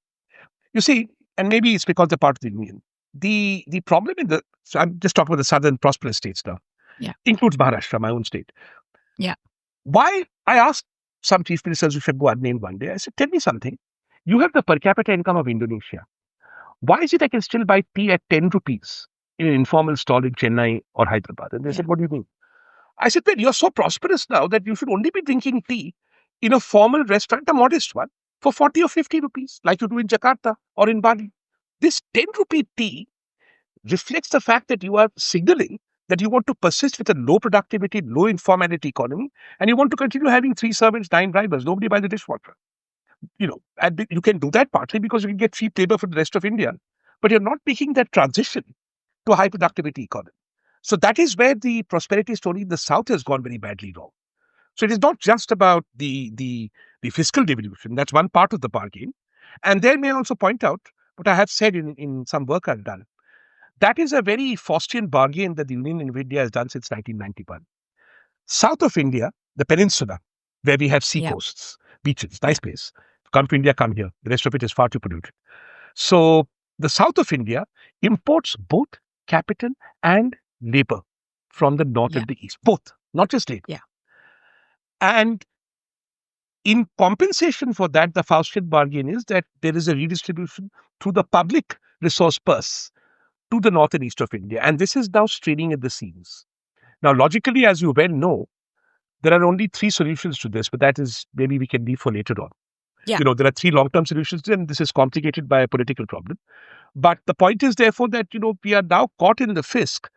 You see, and maybe it's because they're part of the union. The problem so I'm just talking about the southern prosperous states now. Includes Maharashtra, my own state. Why? I asked some chief ministers who should go unnamed one day. I said, tell me something. You have the per capita income of Indonesia. Why is it I can still buy tea at 10 rupees in an informal stall in Chennai or Hyderabad? And they said, what do you mean? I said, well, you're so prosperous now that you should only be drinking tea in a formal restaurant, a modest one, for 40 or 50 rupees, like you do in Jakarta or in Bali. This 10 rupee tea reflects the fact that you are signaling that you want to persist with a low productivity, low informality economy, and you want to continue having 3 servants, 9 drivers, nobody buys the dishwasher. And you can do that partly because you can get cheap labor from the rest of India, but you're not making that transition to a high productivity economy. So that is where the prosperity story in the South has gone very badly wrong. So it is not just about the fiscal devolution. That's one part of the bargain. And there may I also point out what I have said in some work I've done. That is a very Faustian bargain that the Union of India has done since 1991. South of India, the peninsula, where we have sea coasts, beaches, nice place. Come to India, come here. The rest of it is far too polluted. So the south of India imports both capital and labor from the north and the east. Both, not just labor. And in compensation for that, the Faustian bargain is that there is a redistribution through the public resource purse to the north and east of India. And this is now straining at the seams. Now, logically, as you well know, there are only 3 solutions to this, but that is maybe we can leave for later on. There are 3 long-term solutions, and this is complicated by a political problem. But the point is, therefore, that, we are now caught in the fisc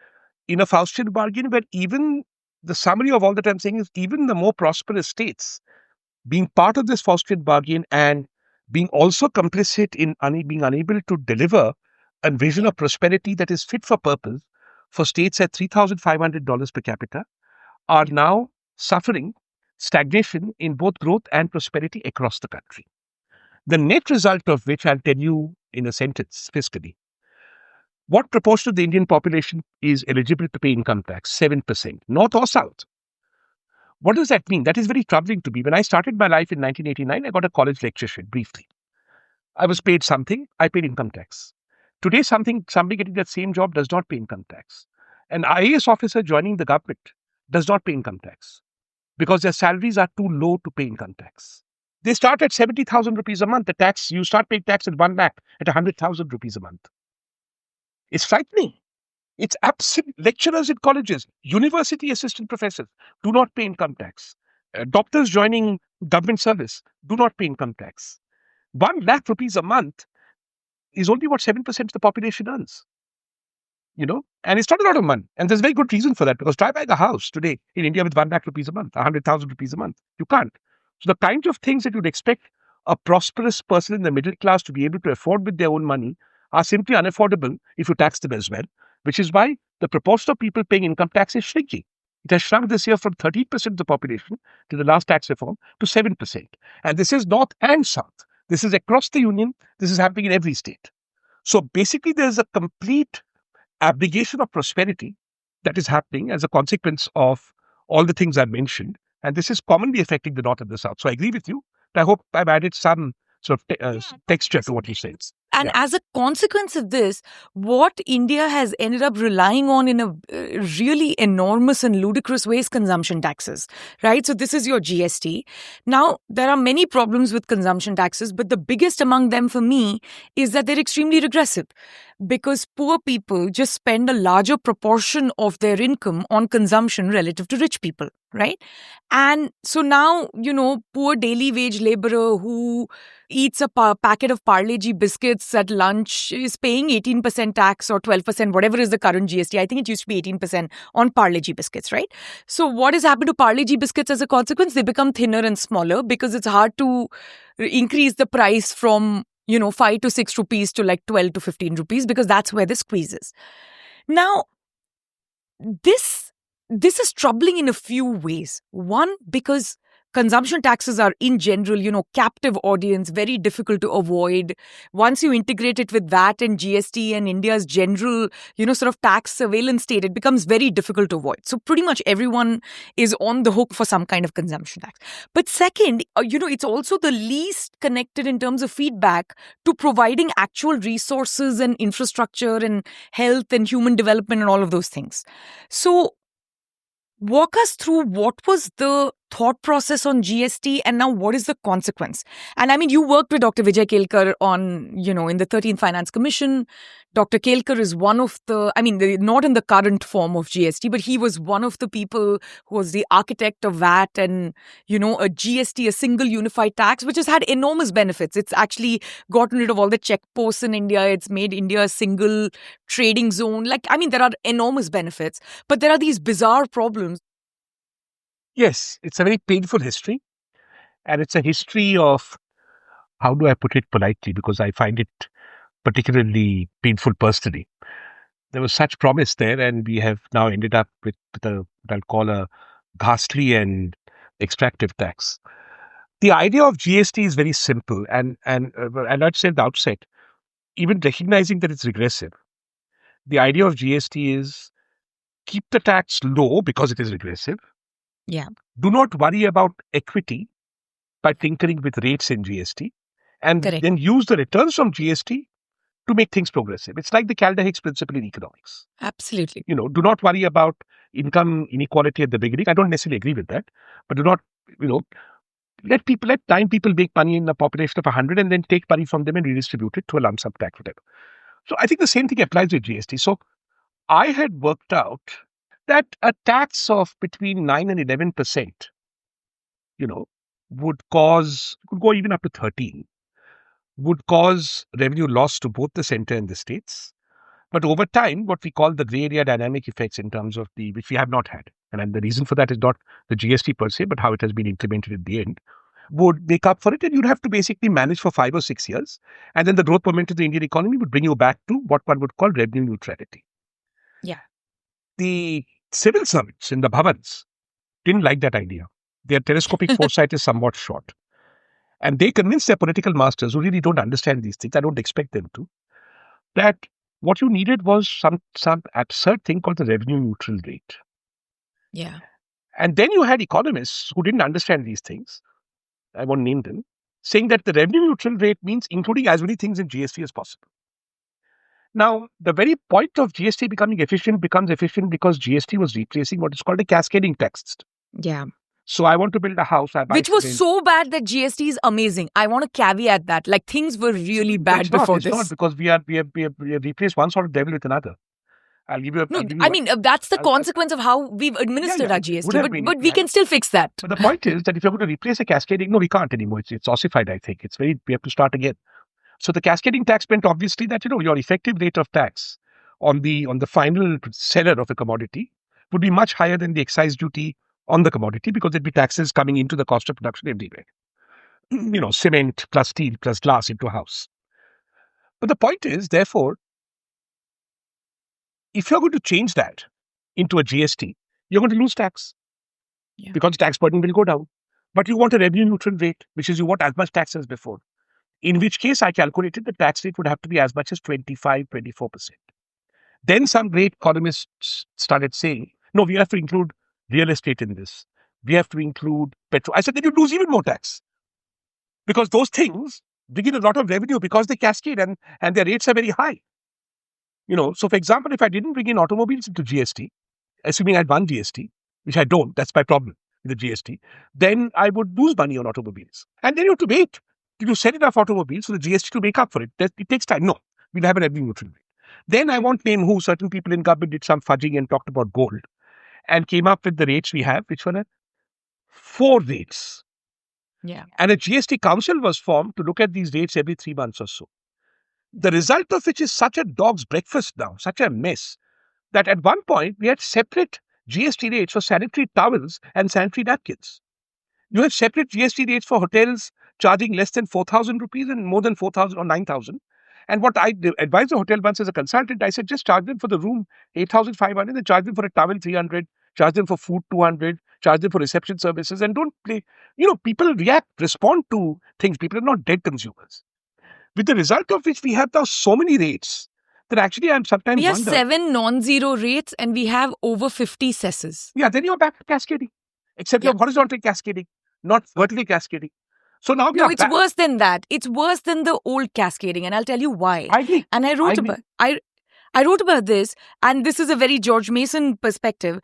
in a Faustian bargain where even the summary of all that I'm saying is even the more prosperous states being part of this Faustian bargain and being also complicit in being unable to deliver a vision of prosperity that is fit for purpose for states at $3,500 per capita are now suffering stagnation in both growth and prosperity across the country. The net result of which I'll tell you in a sentence fiscally. What proportion of the Indian population is eligible to pay income tax? 7%, north or south. What does that mean? That is very troubling to me. When I started my life in 1989, I got a college lectureship briefly. I was paid something, I paid income tax. Today, somebody getting that same job does not pay income tax. An IAS officer joining the government does not pay income tax because their salaries are too low to pay income tax. They start at 70,000 rupees a month. The tax, you start paying tax at 1 lakh at 100,000 rupees a month. It's frightening. It's absolute. Lecturers in colleges, university assistant professors do not pay income tax. Doctors joining government service do not pay income tax. 1 lakh rupees a month is only what 7% of the population earns. And it's not a lot of money. And there's very good reason for that, because try buying a house today in India with 1 lakh rupees a month, 100,000 rupees a month. You can't. So the kinds of things that you'd expect a prosperous person in the middle class to be able to afford with their own money are simply unaffordable if you tax them as well, which is why the proportion of people paying income tax is shrinking. It has shrunk this year from 13% of the population to the last tax reform to 7%. And this is north and south. This is across the union. This is happening in every state. So basically, there's a complete abdication of prosperity that is happening as a consequence of all the things I mentioned. And this is commonly affecting the north and the south. So I agree with you. I hope I've added some sort of texture to what you said. And as a consequence of this, what India has ended up relying on in a really enormous and ludicrous way is consumption taxes, right? So this is your GST. Now, there are many problems with consumption taxes, but the biggest among them for me is that they're extremely regressive, because poor people just spend a larger proportion of their income on consumption relative to rich people, right? And so now, poor daily wage laborer who eats a packet of Parle-G biscuits at lunch is paying 18% tax or 12%, whatever is the current GST. I think it used to be 18% on Parle-G biscuits, right? So what has happened to Parle-G biscuits as a consequence? They become thinner and smaller because it's hard to increase the price from 5 to 6 rupees to like 12 to 15 rupees, because that's where the squeeze is. Now, this is troubling in a few ways. One, because consumption taxes are in general, captive audience, very difficult to avoid. Once you integrate it with VAT and GST and India's general, sort of tax surveillance state, it becomes very difficult to avoid. So pretty much everyone is on the hook for some kind of consumption tax. But second, it's also the least connected in terms of feedback to providing actual resources and infrastructure and health and human development and all of those things. So walk us through what was the thought process on GST and now what is the consequence? And I mean, you worked with Dr. Vijay Kelkar on, in the 13th Finance Commission. Dr. Kelkar is one of not in the current form of GST, but he was one of the people who was the architect of VAT and, a GST, a single unified tax, which has had enormous benefits. It's actually gotten rid of all the checkposts in India. It's made India a single trading zone. There are enormous benefits, but there are these bizarre problems. Yes, it's a very painful history. And it's a history of, how do I put it politely, because I find it particularly painful personally. There was such promise there, and we have now ended up with what I'll call a ghastly and extractive tax. The idea of GST is very simple, and I'd say at the outset, even recognizing that it's regressive, the idea of GST is keep the tax low because it is regressive. Yeah. Do not worry about equity by tinkering with rates in GST, and Correct. then use the returns from GST to make things progressive. It's like the Calder-Hicks principle in economics. Absolutely. Do not worry about income inequality at the beginning. I don't necessarily agree with that, but do not, let 9 people make money in a population of 100 and then take money from them and redistribute it to a lump sum tax, whatever. So I think the same thing applies with GST. So I had worked out that a tax of between 9 and 11%, could go even up to 13, would cause revenue loss to both the center and the states. But over time, what we call the gray area dynamic effects in terms of which we have not had. And the reason for that is not the GST per se, but how it has been implemented at the end, would make up for it. And you'd have to basically manage for 5 or 6 years. And then the growth momentum of the Indian economy would bring you back to what one would call revenue neutrality. Yeah. The civil servants in the bhavans didn't like that idea. Their telescopic foresight is somewhat short. And they convinced their political masters, who really don't understand these things, I don't expect them to, that What you needed was some absurd thing called the revenue neutral rate. Yeah. And then you had economists who didn't understand these things. I won't name them, saying that the revenue neutral rate means including as many things in GST as possible. Now, the very point of GST becoming efficient becomes efficient because GST was replacing what is called a cascading tax. Yeah. So I want to build a house. I buy Which was cement. so bad that GST is amazing. I want to caveat that. Like, things were really bad before It's this. not because we have replaced one sort of devil with another. I'll give you. No, I mean, that's the consequence of how we've administered our GST. But we can still fix that. But the point is that if you're going to replace a cascading, no, we can't anymore. It's ossified, I think. We have to start again. So the cascading tax meant obviously that, your effective rate of tax on the final seller of a commodity would be much higher than the excise duty on the commodity because there'd be taxes coming into the cost of production everywhere. Cement plus steel plus glass into a house. But the point is, therefore, if you're going to change that into a GST, you're going to lose tax because tax burden will go down. But you want a revenue neutral rate, which is you want as much tax as before. In which case, I calculated the tax rate would have to be as much as 24%. Then some great economists started saying, no, we have to include real estate in this. We have to include petrol. I said, then you lose even more tax. Because those things bring in a lot of revenue because they cascade and their rates are very high. So for example, if I didn't bring in automobiles into GST, assuming I had one GST, which I don't, that's my problem with the GST, then I would lose money on automobiles. And then you have to wait till you sell enough automobiles for the GST to make up for it. It takes time. No, we'll have a revenue neutral rate. Then I won't name who, certain people in government did some fudging and talked about gold and came up with the rates we have, which were 4 rates. Yeah. And a GST council was formed to look at these rates every 3 months or so. The result of which is such a dog's breakfast now, such a mess, that at one point we had separate GST rates for sanitary towels and sanitary napkins. You have separate GST rates for hotels charging less than 4,000 rupees and more than 4,000 or 9,000. And what I advised the hotel once as a consultant, I said, just charge them for the room 8,500 and charge them for a towel 300, charge them for food 200, charge them for reception services, and don't play. People respond to things. People are not dead consumers. With the result of which we have now so many rates that actually I'm sometimes We have wonder. 7 non-zero rates and we have over 50 cesses. Yeah, then you're back to cascading. Except you're horizontal cascading, not vertically cascading. So now we are it's worse than that. It's worse than the old cascading, and I'll tell you why. I agree. And I wrote about this, and this is a very George Mason perspective.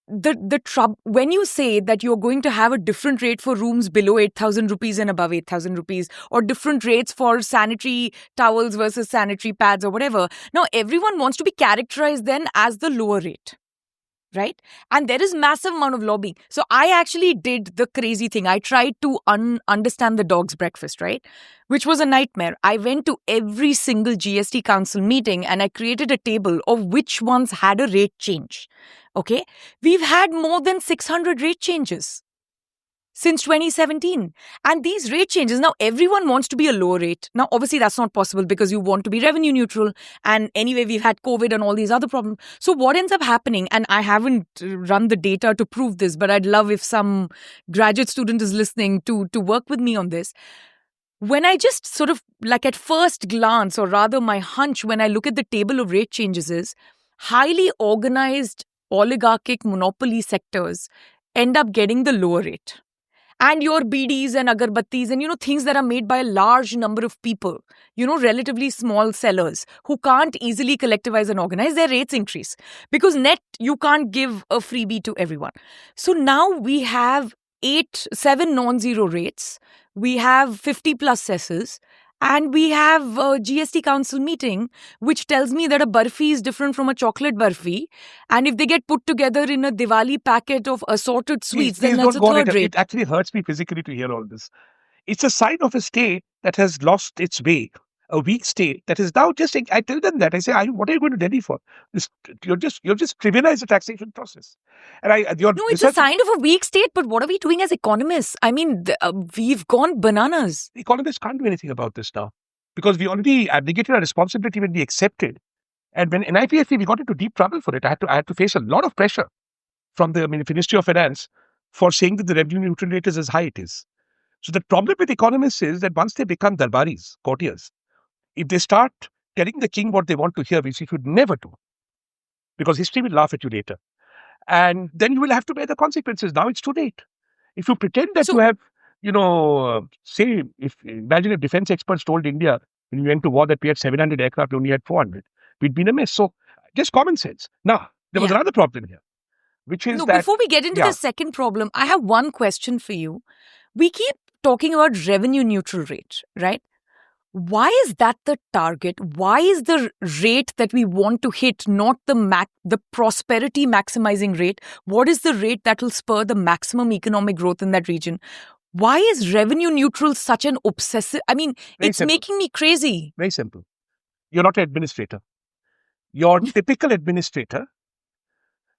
The trouble when you say that you're going to have a different rate for rooms below 8,000 rupees and above 8,000 rupees, or different rates for sanitary towels versus sanitary pads or whatever. Now everyone wants to be characterized then as the lower rate. Right? And there is massive amount of lobbying. So I actually did the crazy thing. I tried to understand the dog's breakfast, right? Which was a nightmare. I went to every single GST council meeting and I created a table of which ones had a rate change. Okay? We've had more than 600 rate changes since 2017. And these rate changes, now everyone wants to be a lower rate. Now, obviously, that's not possible because you want to be revenue neutral. And anyway, we've had COVID and all these other problems. So what ends up happening, and I haven't run the data to prove this, but I'd love if some graduate student is listening to work with me on this. When I just sort of, like at first glance, or rather my hunch when I look at the table of rate changes is, highly organized oligarchic monopoly sectors end up getting the lower rate. And your BDs and agarbattis and, things that are made by a large number of people, relatively small sellers who can't easily collectivize and organize, their rates increase. Because net, you can't give a freebie to everyone. So now we have 7 non-zero rates. We have 50 plus cesses. And we have a GST council meeting, which tells me that a barfi is different from a chocolate barfi. And if they get put together in a Diwali packet of assorted sweets, then that's a third rate. It actually hurts me physically to hear all this. It's a sign of a state that has lost its way, a weak state that is now just, I tell them that, I say, what are you going to Delhi for? You're just trivialize the taxation process. And it's a sign of a weak state, but what are we doing as economists? I mean, we've gone bananas. Economists can't do anything about this now because we already abdicated our responsibility when we accepted. And when NIPFE, we got into deep trouble for it. I had to face a lot of pressure from the Ministry of Finance for saying that the revenue neutral rate is as high it is. So the problem with economists is that once they become darbaris, courtiers, if they start telling the king what they want to hear, which you should never do, because history will laugh at you later. And then you will have to bear the consequences. Now it's too late. If you pretend that you have, say, imagine if defense experts told India when we went to war that we had 700 aircraft, we only had 400, we'd be in a mess. So just common sense. Now, there was another problem here, which is that... Before we get into the second problem, I have one question for you. We keep talking about revenue neutral rate, right? Why is that the target? Why is the rate that we want to hit not the prosperity maximizing rate? What is the rate that will spur the maximum economic growth in that region? Why is revenue neutral such an obsessive? I mean, it's making me crazy. Very simple. You're not an administrator. Your typical administrator,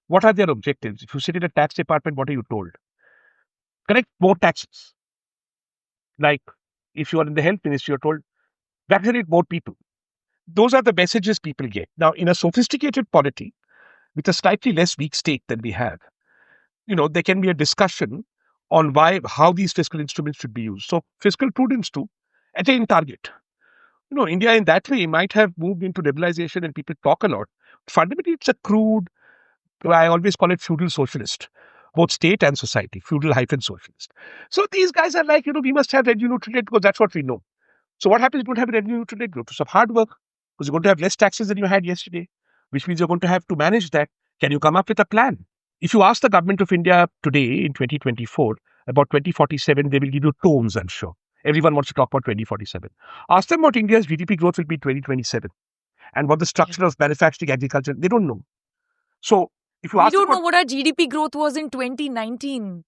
what are their objectives? If you sit in a tax department, what are you told? Collect more taxes. Like if you are in the health ministry, you're told vaccinate more people. Those are the messages people get. Now, in a sophisticated polity, with a slightly less weak state than we have, there can be a discussion on how these fiscal instruments should be used. So, fiscal prudence to attain target. India in that way might have moved into liberalization and people talk a lot. Fundamentally, it's a crude, I always call it feudal socialist, both state and society, feudal-socialist. So these guys are like, we must have revenue neutral rate because that's what we know. So what happens? You don't have a revenue neutral rate. Go to some hard work because you're going to have less taxes than you had yesterday, which means you're going to have to manage that. Can you come up with a plan? If you ask the government of India today in 2024 about 2047, they will give you tones, I'm sure. Everyone wants to talk about 2047. Ask them what India's GDP growth will be in 2027 and what the structure of manufacturing, agriculture, they don't know. So if you ask them... We don't know what our GDP growth was in 2019.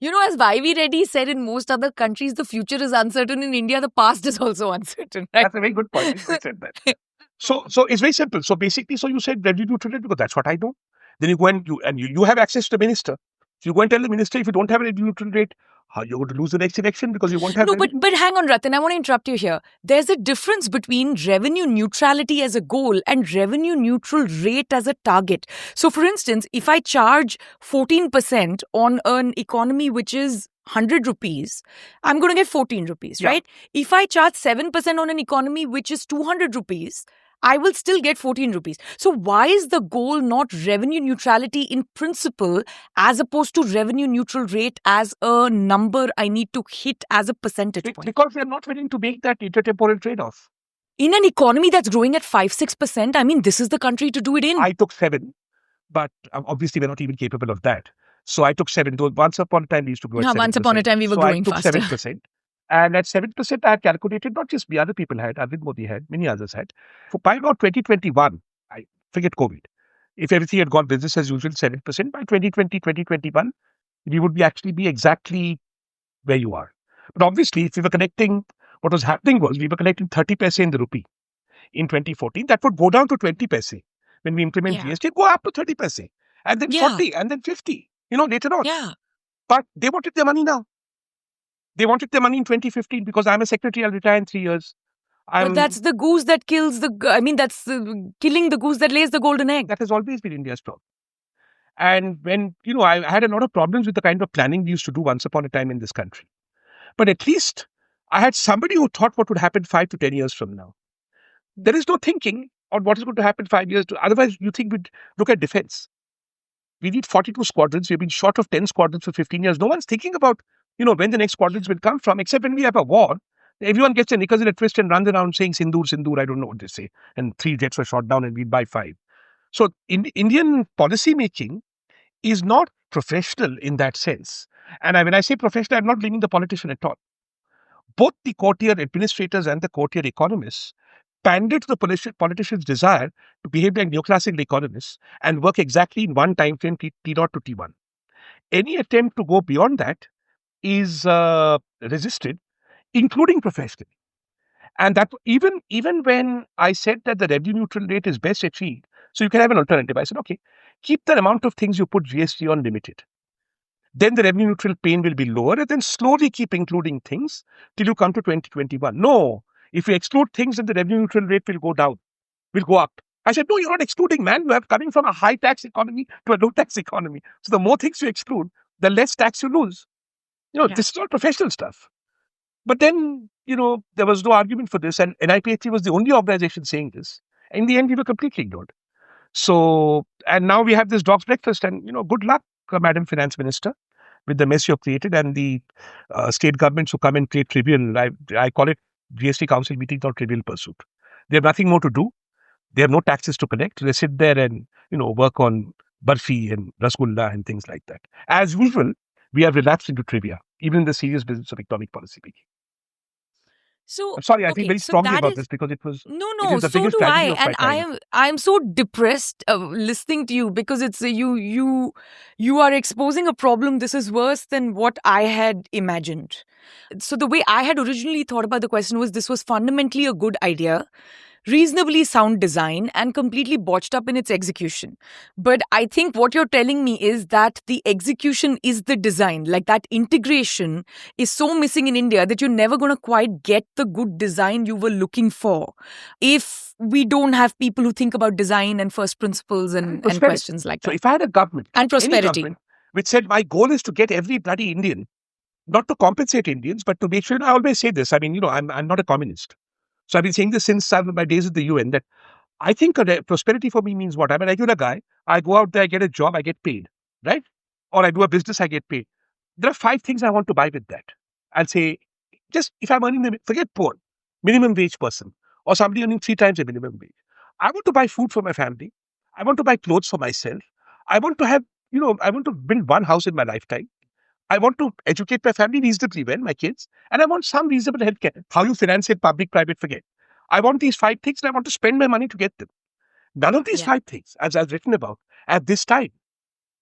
As Vaivy Reddy said, in most other countries, the future is uncertain. In India, the past is also uncertain. Right? That's a very good point. You said that. So it's very simple. So basically, you said revenue neutral rate because that's what I know. Then you go and you have access to the minister. So you go and tell the minister if you don't have a revenue neutral rate, you're going to lose the next election because you won't have... No, but hang on, Rathin. I want to interrupt you here. There's a difference between revenue neutrality as a goal and revenue neutral rate as a target. So, for instance, if I charge 14% on an economy which is 100 rupees, I'm going to get 14 rupees, right? If I charge 7% on an economy which is 200 rupees, I will still get 14 rupees. So why is the goal not revenue neutrality in principle as opposed to revenue neutral rate as a number I need to hit as a percentage point? Because they're not willing to make that intertemporal trade-off. In an economy that's growing at 5-6%, I mean, this is the country to do it in. I took 7, but obviously we're not even capable of that. So I took 7. Once upon a time we used to grow at 7%. Once upon a time we were growing faster. I took 7%. And at 7%, I had calculated, not just me, other people had, Arvind Modi had, many others had. By about 2021, I forget COVID, if everything had gone business as usual, 7%, by 2020, 2021, we would actually be exactly where you are. But obviously, if we were collecting, what was happening was we were collecting 30 paise in the rupee in 2014. That would go down to 20 paise. When we implement GST, go up to 30 paise. And then 40, and then 50, later on. Yeah. But they wanted their money now. They wanted their money in 2015 because I'm a secretary, I'll retire in 3 years. But that's the goose that kills that's killing the goose that lays the golden egg. That has always been India's problem. And when, I had a lot of problems with the kind of planning we used to do once upon a time in this country. But at least I had somebody who thought what would happen 5 to 10 years from now. There is no thinking on what is going to happen 5 years. Otherwise, you think we'd look at defense. We need 42 squadrons. We've been short of 10 squadrons for 15 years. No one's thinking about when the next squadrons will come from, except when we have a war, everyone gets their knickers in a twist and runs around saying, Sindoor, Sindoor, I don't know what they say. And 3 jets were shot down and we'd buy 5. So Indian policy making is not professional in that sense. And when I say professional, I'm not blaming the politician at all. Both the courtier administrators and the courtier economists pander to the politician's desire to behave like neoclassical economists and work exactly in one time frame, T0 to T1. Any attempt to go beyond that is resisted, including professionally. And that even when I said that the revenue neutral rate is best achieved, so you can have an alternative. I said, okay, keep the amount of things you put GST on limited. Then the revenue neutral pain will be lower and then slowly keep including things till you come to 2021. No, if you exclude things, then the revenue neutral rate will go down, will go up. I said, no, you're not excluding, man. You are coming from a high tax economy to a low tax economy. So the more things you exclude, the less tax you lose. This is all professional stuff. But then, there was no argument for this, and NIPHC was the only organization saying this. In the end, we were completely ignored. So, and now we have this dog's breakfast, and, good luck, Madam Finance Minister, with the mess you've created, and the state governments who come and create trivial, I call it GST Council meetings or trivial pursuit. They have nothing more to do. They have no taxes to collect. They sit there and, work on barfi and rasgulla and things like that. As usual, we have relapsed into trivia, even in the serious business of economic policy making. So, I'm sorry, I feel okay, very so strongly that about is this because it no, is the so biggest do I, tragedy of my and time. I'm so depressed listening to you, because it's you are exposing a problem. This is worse than what I had imagined. So the way I had originally thought about the question was, this was fundamentally a good idea, reasonably sound design, and completely botched up in its execution. But I think what you're telling me is that the execution is the design. Like, that integration is so missing in India that you're never going to quite get the good design you were looking for if we don't have people who think about design and first principles and questions like that. So if I had a government, and prosperity, any government, which said my goal is to get every bloody Indian, not to compensate Indians, but to make sure, I always say this, I'm not a communist. So I've been saying this since my days at the UN, that I think prosperity for me means what? I'm a regular guy. I go out there, I get a job, I get paid, right? Or I do a business, I get paid. There are 5 things I want to buy with that. I'll say, just if I'm earning, forget poor, minimum wage person, or somebody earning 3 times the minimum wage. I want to buy food for my family. I want to buy clothes for myself. I want to have, I want to build one house in my lifetime. I want to educate my family reasonably well, my kids, and I want some reasonable healthcare. How you finance it, public, private, forget. I want these 5 things, and I want to spend my money to get them. None of these 5 things, as I've written about at this time,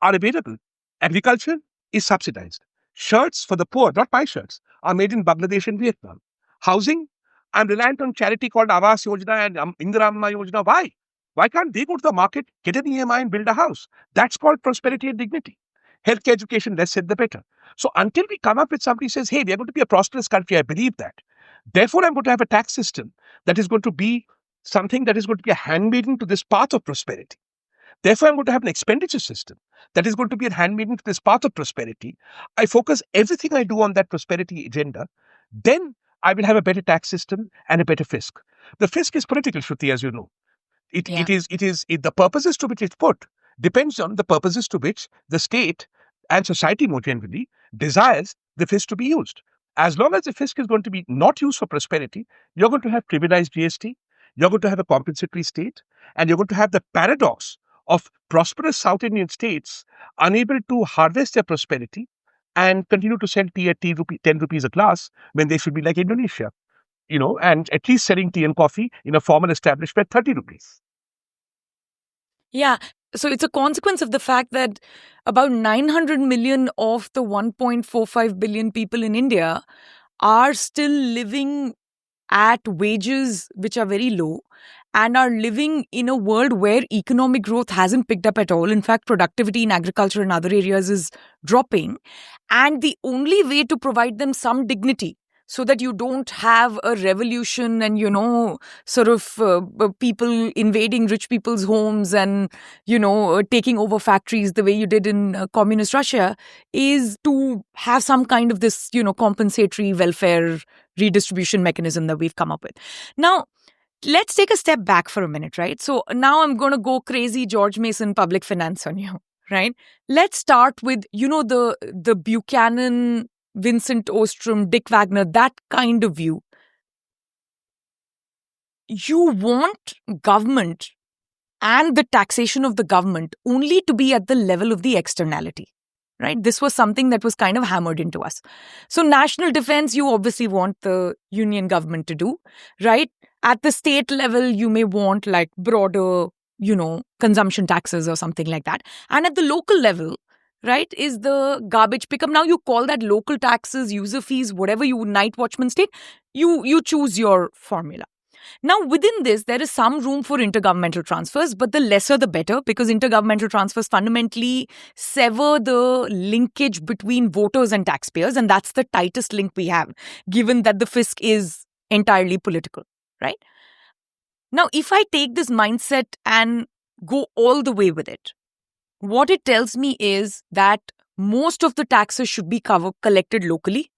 are available. Agriculture is subsidized. Shirts for the poor, not my shirts, are made in Bangladesh and Vietnam. Housing, I'm reliant on charity called Awas Yojana and Indira Amma Yojana. Why? Why can't they go to the market, get an EMI and build a house? That's called prosperity and dignity. Healthcare, education, less said the better. So until we come up with somebody who says, hey, we are going to be a prosperous country, I believe that. Therefore, I'm going to have a tax system that is going to be something that is going to be a handmaiden to this path of prosperity. Therefore, I'm going to have an expenditure system that is going to be a handmaiden to this path of prosperity. I focus everything I do on that prosperity agenda. Then I will have a better tax system and a better fisc. The fisc is political, Shruti, as you know. The purposes to which it's put depends on the purposes to which the state and society more generally desires the fisc to be used. As long as the fisc is going to be not used for prosperity, you're going to have privileged GST, you're going to have a compensatory state, and you're going to have the paradox of prosperous South Indian states unable to harvest their prosperity and continue to sell tea at 10 rupees a glass when they should be like Indonesia, and at least selling tea and coffee in a formal establishment at 30 rupees. Yeah. So it's a consequence of the fact that about 900 million of the 1.45 billion people in India are still living at wages which are very low and are living in a world where economic growth hasn't picked up at all. In fact, productivity in agriculture and other areas is dropping. And the only way to provide them some dignity so that you don't have a revolution and, sort of people invading rich people's homes and, taking over factories the way you did in communist Russia, is to have some kind of this, compensatory welfare redistribution mechanism that we've come up with. Now, let's take a step back for a minute, right? So now I'm going to go crazy George Mason public finance on you, right? Let's start with, the Buchanan, Vincent Ostrom, Dick Wagner, that kind of view. You want government and the taxation of the government only to be at the level of the externality, right? This was something that was kind of hammered into us. So national defense, you obviously want the union government to do, right? At the state level, you may want like broader, consumption taxes or something like that. And at the local level, right, is the garbage pickup. Now you call that local taxes, user fees, whatever you night watchman state, you choose your formula. Now, within this, there is some room for intergovernmental transfers, but the lesser the better, because intergovernmental transfers fundamentally sever the linkage between voters and taxpayers, and that's the tightest link we have, given that the fisc is entirely political, right? Now, if I take this mindset and go all the way with it, what it tells me is that most of the taxes should be collected locally.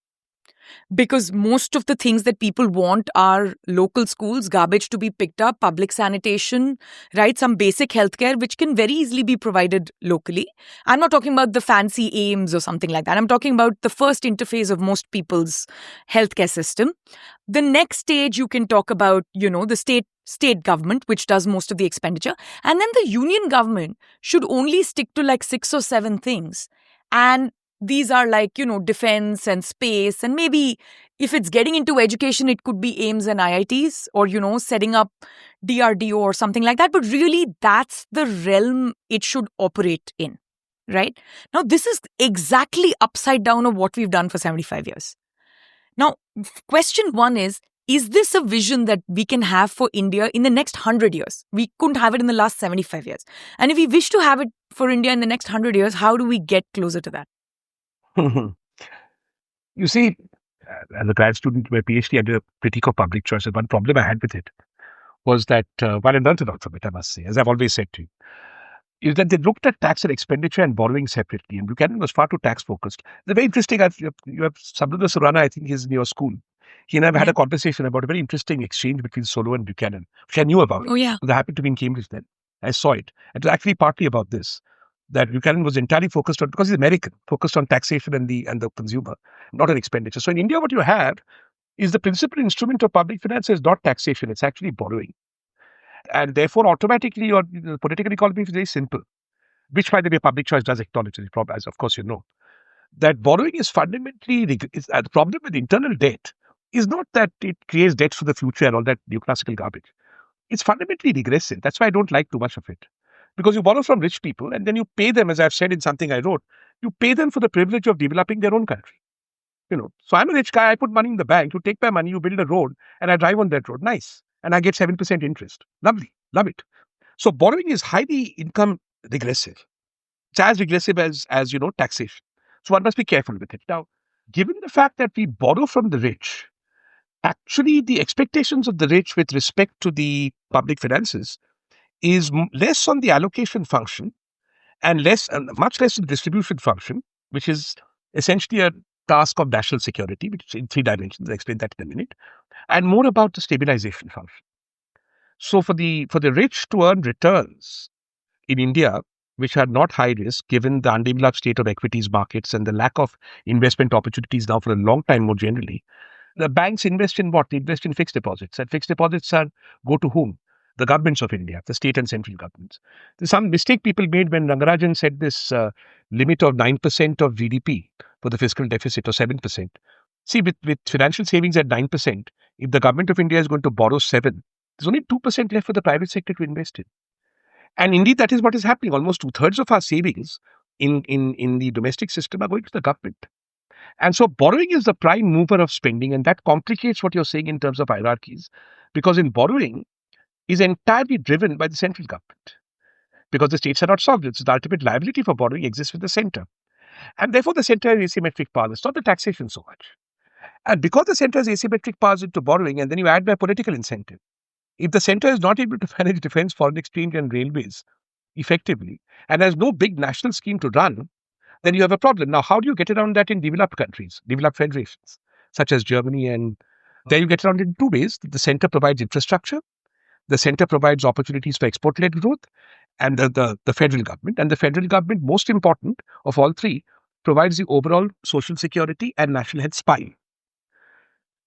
because most of the things that people want are local schools, garbage to be picked up, public sanitation, right? Some basic healthcare, which can very easily be provided locally. I'm not talking about the fancy aims or something like that. I'm talking about the first interface of most people's healthcare system. The next stage, you can talk about, the state government, which does most of the expenditure. And then the union government should only stick to like 6 or 7 things. And these are like, defense and space. And maybe if it's getting into education, it could be AIMS and IITs or, setting up DRDO or something like that. But really, that's the realm it should operate in, right? Now, this is exactly upside down of what we've done for 75 years. Now, question one is this a vision that we can have for India in the next 100 years? We couldn't have it in the last 75 years. And if we wish to have it for India in the next 100 years, how do we get closer to that? You see, as a grad student, my PhD, I did a critique of public choice. And one problem I had with it was that, while I learned a lot from it, I must say, as I've always said to you, is that they looked at tax and expenditure and borrowing separately. And Buchanan was far too tax focused. They're very interesting. You have Sabdullah Surana, I think he's in your school. He and I have had a conversation about a very interesting exchange between Solo and Buchanan, which I knew about. Oh, yeah. I happened to be in Cambridge then. I saw it. It was actually partly about this, that Buchanan was entirely focused on, because he's American, focused on taxation and the consumer, not on expenditure. So in India, what you have is the principal instrument of public finance is not taxation, it's actually borrowing. And therefore, automatically, your political economy is very simple, which, by the way, public choice does acknowledge, as of course you know. That borrowing is fundamentally, the problem with internal debt is not that it creates debt for the future and all that neoclassical garbage. It's fundamentally regressive. That's why I don't like too much of it. Because you borrow from rich people and then you pay them, as I've said in something I wrote, you pay them for the privilege of developing their own country. So I'm a rich guy, I put money in the bank, you take my money, you build a road, and I drive on that road. Nice. And I get 7% interest. Lovely. Love it. So borrowing is highly income regressive. It's as regressive as taxation. So one must be careful with it. Now, given the fact that we borrow from the rich, actually the expectations of the rich with respect to the public finances is less on the allocation function and much less on the distribution function, which is essentially a task of national security, which is in 3 dimensions. I'll explain that in a minute, and more about the stabilization function. So for the rich to earn returns in India, which are not high risk, given the undeveloped state of equities markets and the lack of investment opportunities now for a long time more generally, the banks invest in what? They invest in fixed deposits. And fixed deposits go to whom? The governments of India, the state and central governments. There's some mistake people made when Rangarajan said this limit of 9% of GDP for the fiscal deficit, or 7%. See, with financial savings at 9%, if the government of India is going to borrow 7, there's only 2% left for the private sector to invest in. And indeed, that is what is happening. Almost 2/3 of our savings in the domestic system are going to the government. And so borrowing is the prime mover of spending, and that complicates what you're saying in terms of hierarchies, because in borrowing is entirely driven by the central government, because the states are not sovereign. So the ultimate liability for borrowing exists with the center. And therefore, the center has asymmetric powers. It's not the taxation so much. And because the center has asymmetric powers into borrowing, and then you add by political incentive, if the center is not able to manage defense, foreign exchange, and railways effectively, and has no big national scheme to run, then you have a problem. Now, how do you get around that in developed countries, developed federations, such as Germany? And there you get around it in 2 ways. The center provides infrastructure, the center provides opportunities for export-led growth, and the federal government. And the federal government, most important of all three, provides the overall social security and national health spine.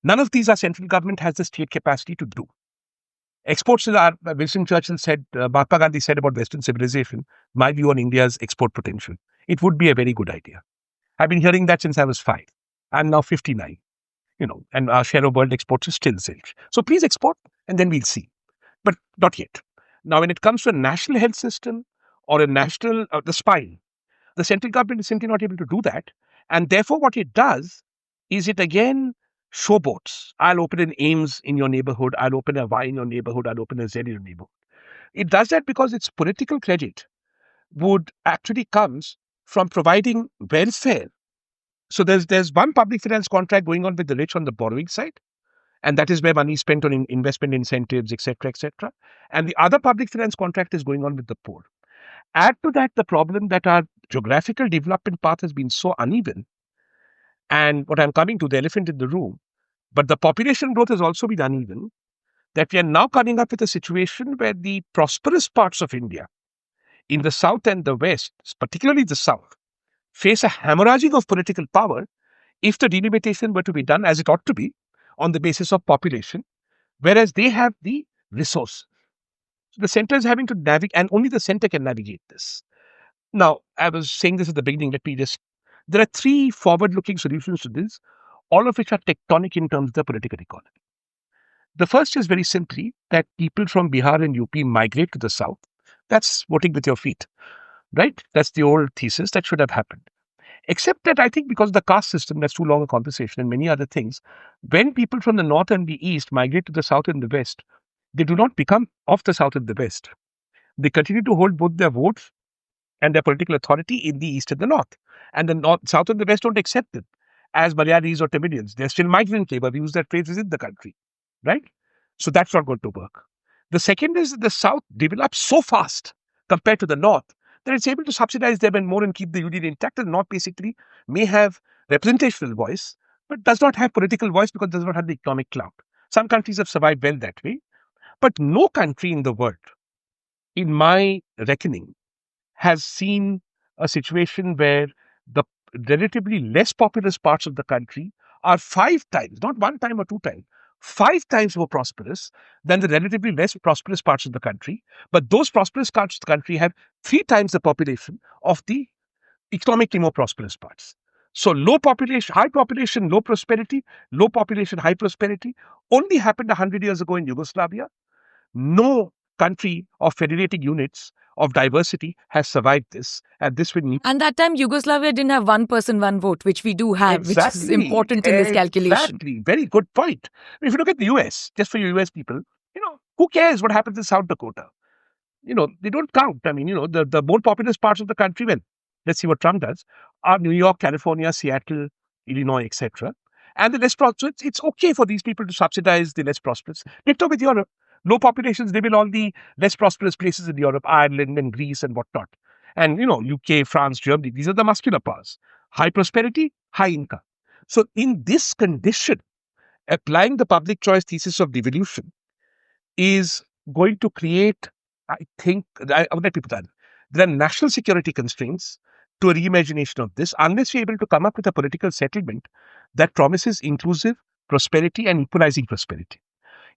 None of these our central government has the state capacity to do. Exports are, Winston Churchill said, Mahatma Gandhi said about Western civilization, my view on India's export potential. It would be a very good idea. I've been hearing that since I was 5. I'm now 59, and our share of world exports is still zilch. So please export, and then we'll see. But not yet. Now, when it comes to a national health system or a national, the spine, the central government is simply not able to do that. And therefore, what it does is it again showboats. I'll open an AIMS in your neighborhood. I'll open a Y in your neighborhood. I'll open a Z in your neighborhood. It does that because its political credit would actually comes from providing welfare. So there's one public finance contract going on with the rich on the borrowing side, and that is where money is spent on investment incentives, etc., etc. And the other public finance contract is going on with the poor. Add to that the problem that our geographical development path has been so uneven And what I'm coming to, the elephant in the room, but the population growth has also been uneven, that we are now coming up with a situation where the prosperous parts of India, in the south and the west, particularly the south, face a hemorrhaging of political power if the delimitation were to be done as it ought to be on the basis of population, whereas they have the resource. So the center is having to navigate, and only the center can navigate this. Now, I was saying this at the beginning. There are three forward looking solutions to this, all of which are tectonic in terms of the political economy. The first is very simply that people from Bihar and UP migrate to the south. That's voting with your feet, right? That's the old thesis that should have happened. Except that I think because of the caste system, that's too long a conversation, and many other things, when people from the north and the east migrate to the south and the west, they do not become of the south and the west. They continue to hold both their votes and their political authority in the east and the north. And the north, south and the west don't accept them as Malayalis or Tamilians. They're still migrant labor. We use that phrase within the country, right? So that's not going to work. The second is that the south develops so fast compared to the north that it's able to subsidize them and more and keep the union intact. And the north basically may have representational voice, but does not have political voice because it does not have the economic clout. Some countries have survived well that way, but no country in the world, in my reckoning, has seen a situation where the relatively less populous parts of the country are 5 times, not 1 time or 2 times, 5 times more prosperous than the relatively less prosperous parts of the country. But those prosperous parts of the country have 3 times the population of the economically more prosperous parts. So low population, high population, low prosperity, low population, high prosperity only happened 100 years ago in Yugoslavia. No country of federating units of diversity has survived this, and this will need. And that time, Yugoslavia didn't have one person, one vote, which we do have, which is important in this calculation. Exactly. Very good point. If you look at the US, just for you US people, who cares what happens in South Dakota? They don't count. I mean, the more populous parts of the country, well, let's see what Trump does, are New York, California, Seattle, Illinois, etc. And the less prosperous, it's okay for these people to subsidize the less prosperous. Ditto with Europe. Low populations live in all the less prosperous places in Europe, Ireland and Greece and whatnot. And, UK, France, Germany, these are the muscular powers. High prosperity, high income. So in this condition, applying the public choice thesis of devolution is going to create, I think, I will let people tell. There are national security constraints to a reimagination of this unless you're able to come up with a political settlement that promises inclusive prosperity and equalizing prosperity.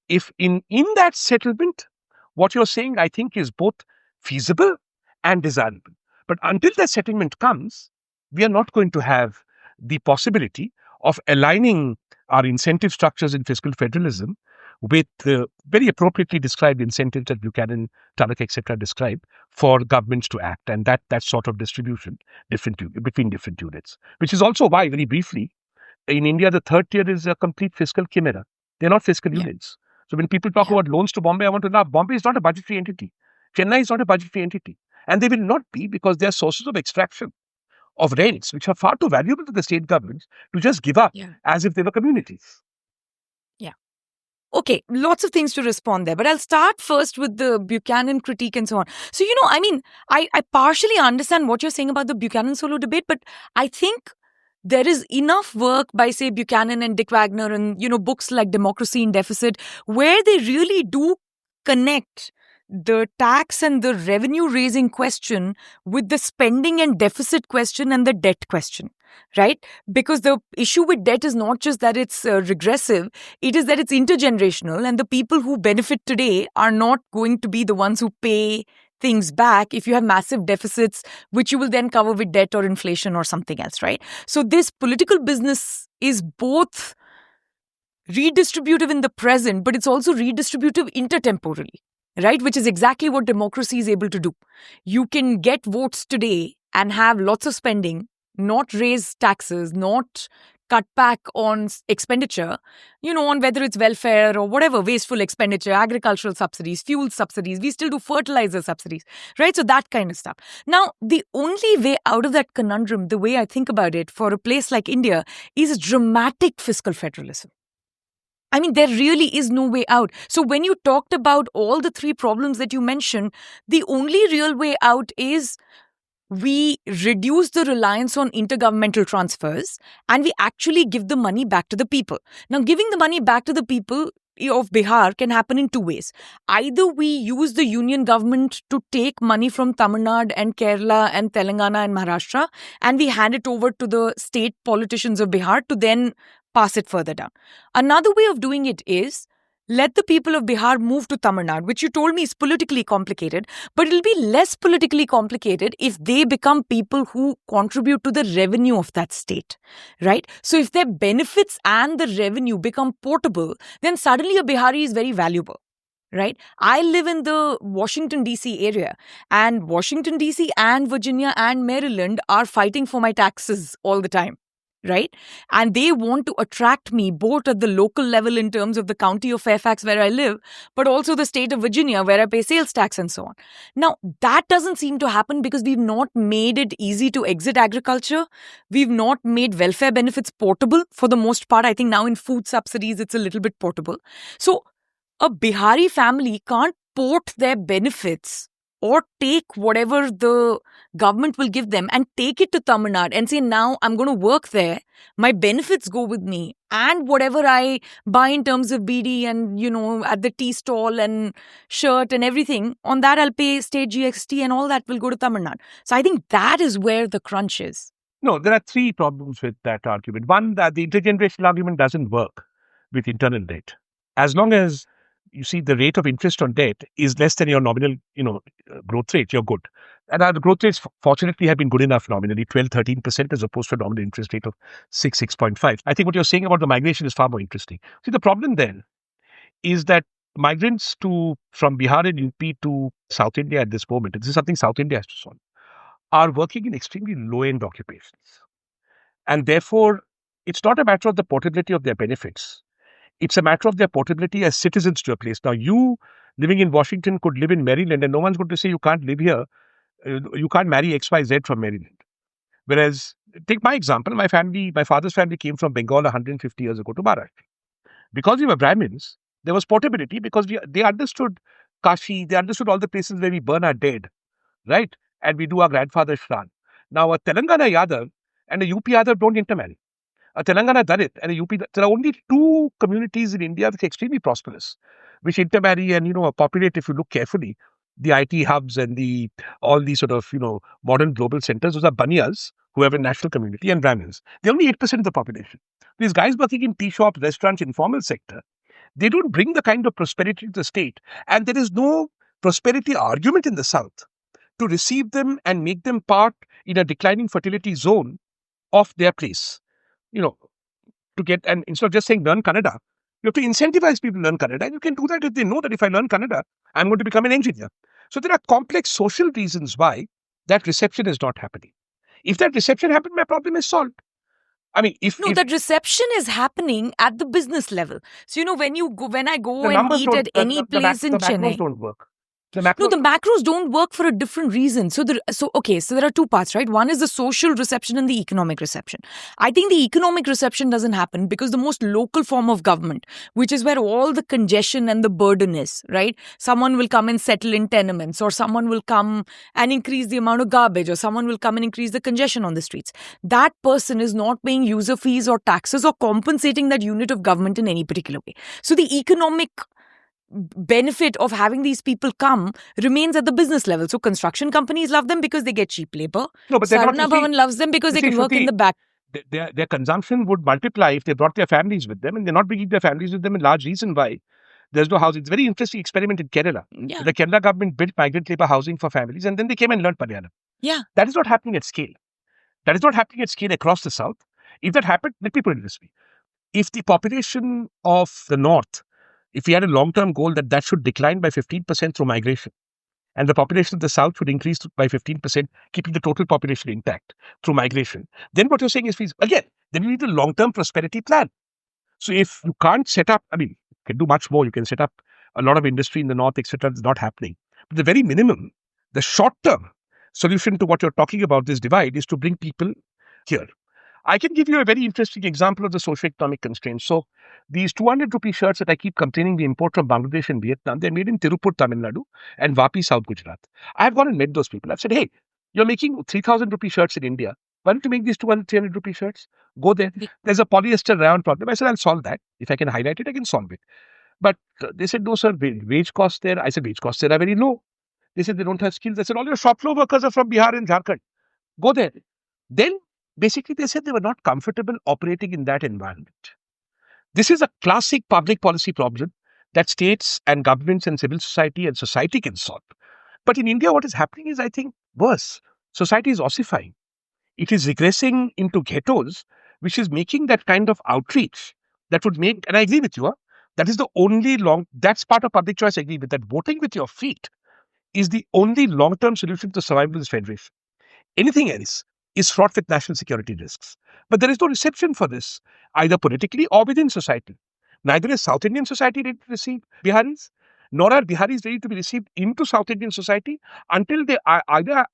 If in that settlement, what you're saying, I think, is both feasible and desirable. But until that settlement comes, we are not going to have the possibility of aligning our incentive structures in fiscal federalism with the very appropriately described incentives that Buchanan, Tullock, etc. describe for governments to act, and that sort of distribution between different units. Which is also why, very briefly, in India, the third tier is a complete fiscal chimera. They're not fiscal units. So when people talk about loans to Bombay, I want to laugh. Bombay is not a budgetary entity. Chennai is not a budgetary entity. And they will not be because they are sources of extraction of rents, which are far too valuable to the state governments to just give up as if they were communities. Yeah. Okay, lots of things to respond there. But I'll start first with the Buchanan critique and so on. So, I partially understand what you're saying about the Buchanan solo debate, but I think there is enough work by, say, Buchanan and Dick Wagner and, books like Democracy in Deficit, where they really do connect the tax and the revenue raising question with the spending and deficit question and the debt question, right? Because the issue with debt is not just that it's regressive, it is that it's intergenerational, and the people who benefit today are not going to be the ones who pay things back if you have massive deficits, which you will then cover with debt or inflation or something else, right? So this political business is both redistributive in the present, but it's also redistributive intertemporally, right? Which is exactly what democracy is able to do. You can get votes today and have lots of spending, not raise taxes, not cut back on expenditure, on whether it's welfare or whatever, wasteful expenditure, agricultural subsidies, fuel subsidies. We still do fertilizer subsidies, right? So that kind of stuff. Now, the only way out of that conundrum, the way I think about it, for a place like India, is dramatic fiscal federalism. I mean, there really is no way out. So when you talked about all the three problems that you mentioned, the only real way out is we reduce the reliance on intergovernmental transfers and we actually give the money back to the people. Now, giving the money back to the people of Bihar can happen in two ways. Either we use the union government to take money from Tamil Nadu and Kerala and Telangana and Maharashtra and we hand it over to the state politicians of Bihar to then pass it further down. Another way of doing it is let the people of Bihar move to Tamil Nadu, which you told me is politically complicated, but it'll be less politically complicated if they become people who contribute to the revenue of that state, right? So if their benefits and the revenue become portable, then suddenly a Bihari is very valuable. Right? I live in the Washington, D.C. area, and Washington, D.C. and Virginia and Maryland are fighting for my taxes all the time. Right? And they want to attract me both at the local level in terms of the county of Fairfax where I live, but also the state of Virginia where I pay sales tax and so on. Now, that doesn't seem to happen because we've not made it easy to exit agriculture. We've not made welfare benefits portable for the most part. I think now in food subsidies, it's a little bit portable. So a Bihari family can't port their benefits or take whatever the government will give them and take it to Tamil Nadu and say, now I'm going to work there. My benefits go with me. And whatever I buy in terms of BD and, at the tea stall and shirt and everything, on that I'll pay state GST and all that will go to Tamil Nadu. So I think that is where the crunch is. No, there are three problems with that argument. One, that the intergenerational argument doesn't work with internal debt. As long as you see the rate of interest on debt is less than your nominal, growth rate, you're good. And our growth rates, fortunately, have been good enough nominally, 12, 13% as opposed to a nominal interest rate of 6.5. I think what you're saying about the migration is far more interesting. See, the problem then is that migrants from Bihar and UP to South India at this moment, and this is something South India has to solve, are working in extremely low-end occupations. And therefore, it's not a matter of the portability of their benefits. It's a matter of their portability as citizens to a place. Now, you living in Washington could live in Maryland and no one's going to say you can't live here. You can't marry XYZ from Maryland. Whereas, take my example, my father's family came from Bengal 150 years ago to Maharashtra. Because we were Brahmins, there was portability because they understood Kashi, they understood all the places where we burn our dead, right? And we do our grandfather's Shran. Now, a Telangana Yadav and a UP Yadav don't intermarry. A Telangana Dalit and a UP, there are only two communities in India which are extremely prosperous, which intermarry and, populate, if you look carefully, the IT hubs and all these sort of, modern global centers. Those are Baniyas, who have a national community, and Brahmins. They're only 8% of the population. These guys working in tea shops, restaurants, informal sector, they don't bring the kind of prosperity to the state. And there is no prosperity argument in the South to receive them and make them part in a declining fertility zone of their place. To get, and instead of just saying learn Kannada, you have to incentivize people to learn Kannada. And you can do that if they know that if I learn Kannada, I'm going to become an engineer. So there are complex social reasons why that reception is not happening. If that reception happened, my problem is solved. I mean, that reception is happening at the business level. So, when I go and eat at any place in Chennai. The macros don't work. The macros don't work for a different reason. So there are two parts, right? One is the social reception and the economic reception. I think the economic reception doesn't happen because the most local form of government, which is where all the congestion and the burden is, right? Someone will come and settle in tenements, or someone will come and increase the amount of garbage, or someone will come and increase the congestion on the streets. That person is not paying user fees or taxes or compensating that unit of government in any particular way. So the economic benefit of having these people come remains at the business level. So construction companies love them because they get cheap labor. No, but Sarana Bhavan loves them because they can work in the back. Their consumption would multiply if they brought their families with them, and they're not bringing their families with them. A large reason why there's no housing. It's a very interesting experiment in Kerala. Yeah. The Kerala government built migrant labor housing for families, and then they came and learned Malayalam. Yeah. That is not happening at scale. That is not happening at scale across the South. If that happened, let me put it this way. If the population of the North, if we had a long-term goal that should decline by 15% through migration, and the population of the South should increase by 15%, keeping the total population intact through migration, then what you're saying is, again, then you need a long-term prosperity plan. So if you can't set up, you can do much more. You can set up a lot of industry in the North, etc. It's not happening. But the very minimum, the short-term solution to what you're talking about, this divide, is to bring people here. I can give you a very interesting example of the socio-economic constraints. So these 200 rupee shirts that I keep complaining we import from Bangladesh and Vietnam, they're made in Tirupur, Tamil Nadu and Vapi, South Gujarat. I've gone and met those people. I've said, hey, You're making 3,000 rupee shirts in India. Why don't you make these 200, 300 rupee shirts? Go there. There's a polyester rayon problem. I said, I'll solve that. If I can highlight it, I can solve it. But they said, no, sir, wage costs there. I said, wage costs there are very low. They said, they don't have skills. I said, all your shop floor workers are from Bihar and Jharkhand. Go there. Then, basically, they said they were not comfortable operating in that environment. This is a classic public policy problem that states and governments and civil society and society can solve. But in India, what is happening is, I think, worse. Society is ossifying. It is regressing into ghettos, which is making that kind of outreach that would make, and I agree with you, that is the only that's part of public choice, I agree with that. Voting with your feet is the only long-term solution to survival of this federation. Anything else is fraught with national security risks. But there is no reception for this, either politically or within society. Neither is South Indian society ready to receive Biharis, nor are Biharis ready to be received into South Indian society until they are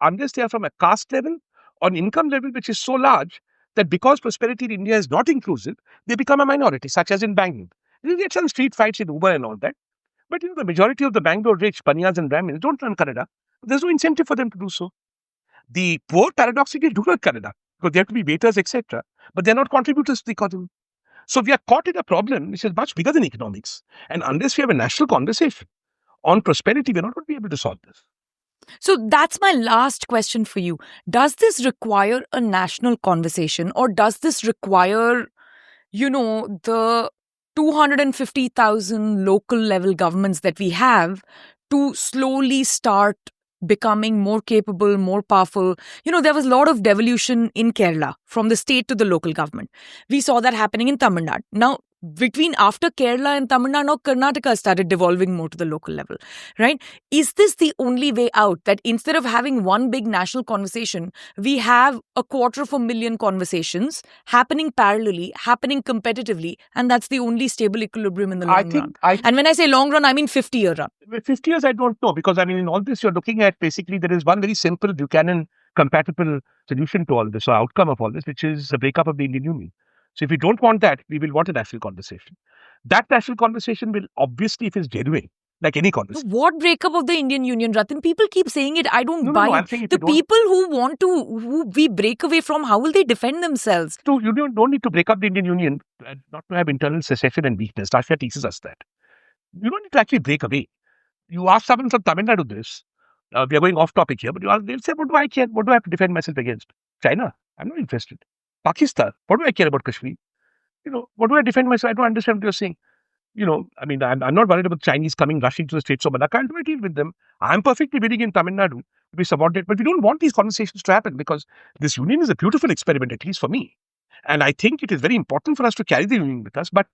unless they are from a caste level or an income level which is so large that because prosperity in India is not inclusive, they become a minority, such as in Bangalore. You get some street fights in Uber and all that. But the majority of the Bangalore rich, Panyas and Brahmins, don't run Canada. There's no incentive for them to do so. The poor paradoxically do run Canada because they have to be waiters, etc. But they're not contributors to the economy. So we are caught in a problem which is much bigger than economics. And unless we have a national conversation on prosperity, we're not going to be able to solve this. So that's my last question for you. Does this require a national conversation, or does this require, the 250,000 local level governments that we have to slowly start becoming more capable, more powerful? There was a lot of devolution in Kerala from the state to the local government. We saw that happening in Tamil Nadu. Now, after Kerala and Tamil Nadu, now Karnataka started devolving more to the local level, right? Is this the only way out, that instead of having one big national conversation, we have 250,000 conversations happening parallelly, happening competitively, and that's the only stable equilibrium in the long run? And when I say long run, I mean 50-year run. 50 years, I don't know, because in all this, you're looking at basically there is one very simple Buchanan compatible solution to all this, or outcome of all this, which is the breakup of the Indian Union. So if we don't want that, we will want a national conversation. That national conversation will obviously, if it's genuine, like any conversation. What breakup of the Indian Union, Rathin? People keep saying it. I don't buy it. The people who we break away from, how will they defend themselves? So you don't need to break up the Indian Union, not to have internal secession and weakness. Russia teaches us that. You don't need to actually break away. You ask someone from Tamil Nadu this. We are going off topic here, but they'll say, what do I care? What do I have to defend myself against? China? I'm not interested. Pakistan? What do I care about Kashmir? What do I defend myself? I don't understand what you're saying. I'm not worried about Chinese rushing to the Straits of Malacca. I'll do a deal with them. I'm perfectly willing in Tamil Nadu to be subordinate, but we don't want these conversations to happen because this union is a beautiful experiment, at least for me. And I think it is very important for us to carry the union with us, but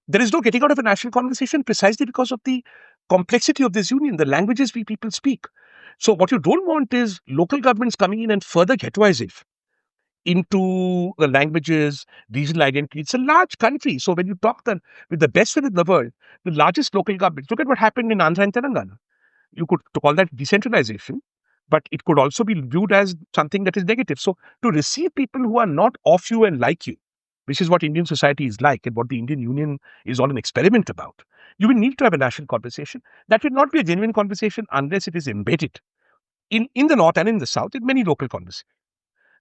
there is no getting out of a national conversation precisely because of the complexity of this union, the languages we people speak. So what you don't want is local governments coming in and further ghettoize it into the languages, regional identity. It's a large country. So when you talk with the best in the world, the largest local governments, look at what happened in Andhra and Telangana. You could call that decentralization, but it could also be viewed as something that is negative. So to receive people who are not of you and like you, which is what Indian society is like and what the Indian Union is all an experiment about, you will need to have a national conversation. That will not be a genuine conversation unless it is embedded in the north and in the south in many local conversations.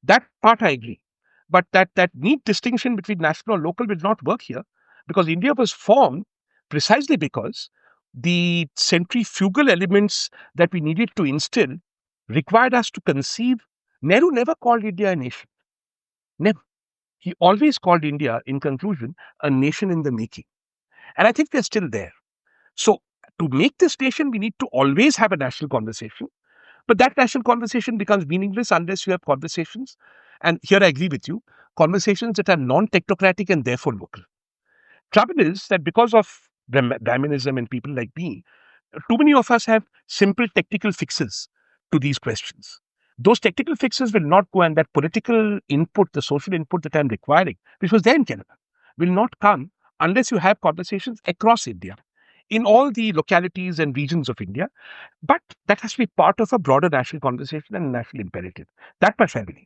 That part I agree. But that neat distinction between national and local will not work here because India was formed precisely because the centrifugal elements that we needed to instill required us to conceive. Nehru never called India a nation. Never. He always called India, in conclusion, a nation in the making. And I think they're still there. So to make this nation, we need to always have a national conversation. But that national conversation becomes meaningless unless you have conversations. And here I agree with you, conversations that are non-technocratic and therefore local. Trouble is that because of Brahminism and people like me, too many of us have simple technical fixes to these questions. Those technical fixes will not go, and that political input, the social input that I'm requiring, which was there in Canada, will not come unless you have conversations across India, in all the localities and regions of India. But that has to be part of a broader national conversation and a national imperative. That much I believe.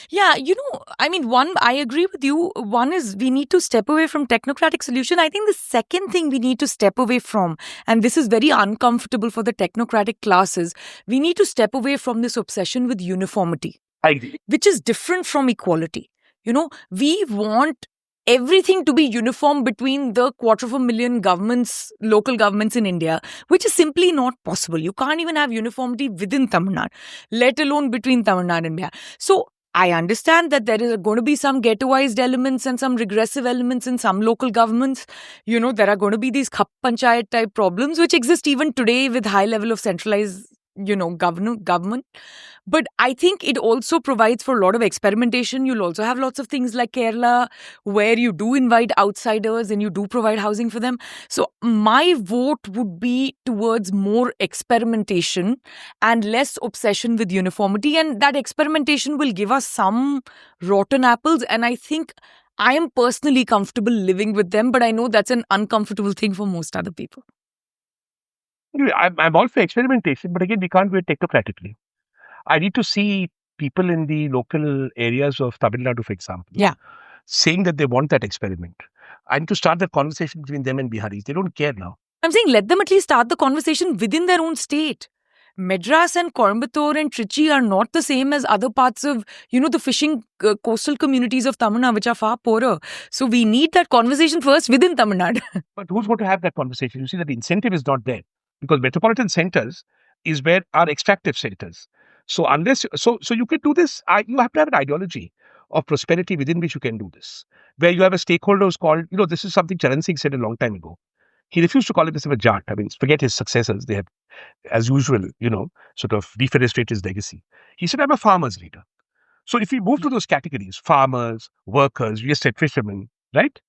Yeah, I agree with you. One is we need to step away from technocratic solution. I think the second thing we need to step away from, and this is very uncomfortable for the technocratic classes, we need to step away from this obsession with uniformity. I agree. Which is different from equality. We want everything to be uniform between the 250,000 governments, local governments in India, which is simply not possible. You can't even have uniformity within Tamil Nadu, let alone between Tamil Nadu and Bihar. So I understand that there is going to be some ghettoized elements and some regressive elements in some local governments. There are going to be these khap panchayat type problems which exist even today with high level of centralized government. But I think it also provides for a lot of experimentation. You'll also have lots of things like Kerala where you do invite outsiders and you do provide housing for them. So my vote would be towards more experimentation and less obsession with uniformity. And that experimentation will give us some rotten apples. And I think I am personally comfortable living with them, but I know that's an uncomfortable thing for most other people. I'm all for experimentation, but again, we can't do it technocratically. I need to see people in the local areas of Tamil Nadu, for example, saying that they want that experiment. I need to start that conversation between them and Biharis. They don't care now. I'm saying let them at least start the conversation within their own state. Madras and Coimbatore and Trichy are not the same as other parts of, the fishing coastal communities of Tamil Nadu, which are far poorer. So we need that conversation first within Tamil Nadu. But who's going to have that conversation? You see that the incentive is not there because metropolitan centers is where are extractive centers. So unless so you can do this, you have to have an ideology of prosperity within which you can do this, where you have a stakeholder who's called, this is something Charan Singh said a long time ago. He refused to call himself a Jat. I mean, forget his successors. They have, as usual, sort of defenestrated his legacy. He said, I'm a farmer's leader. So if we move to those categories, farmers, workers, we said fishermen, right?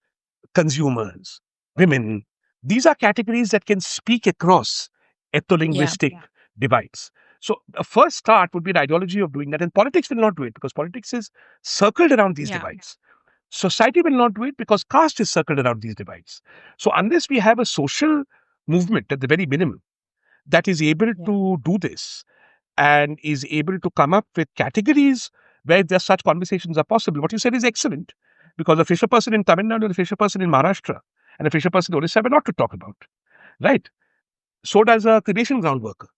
Consumers, women, these are categories that can speak across ethno-linguistic divides. So a first start would be an ideology of doing that. And politics will not do it because politics is circled around these divides. Society will not do it because caste is circled around these divides. So unless we have a social movement at the very minimum that is able to do this and is able to come up with categories where just such conversations are possible, what you said is excellent because a fisher person in Tamil Nadu and a fisher person in Maharashtra and a fisher person in Orissa have a lot to talk about, right? So does a cremation ground worker.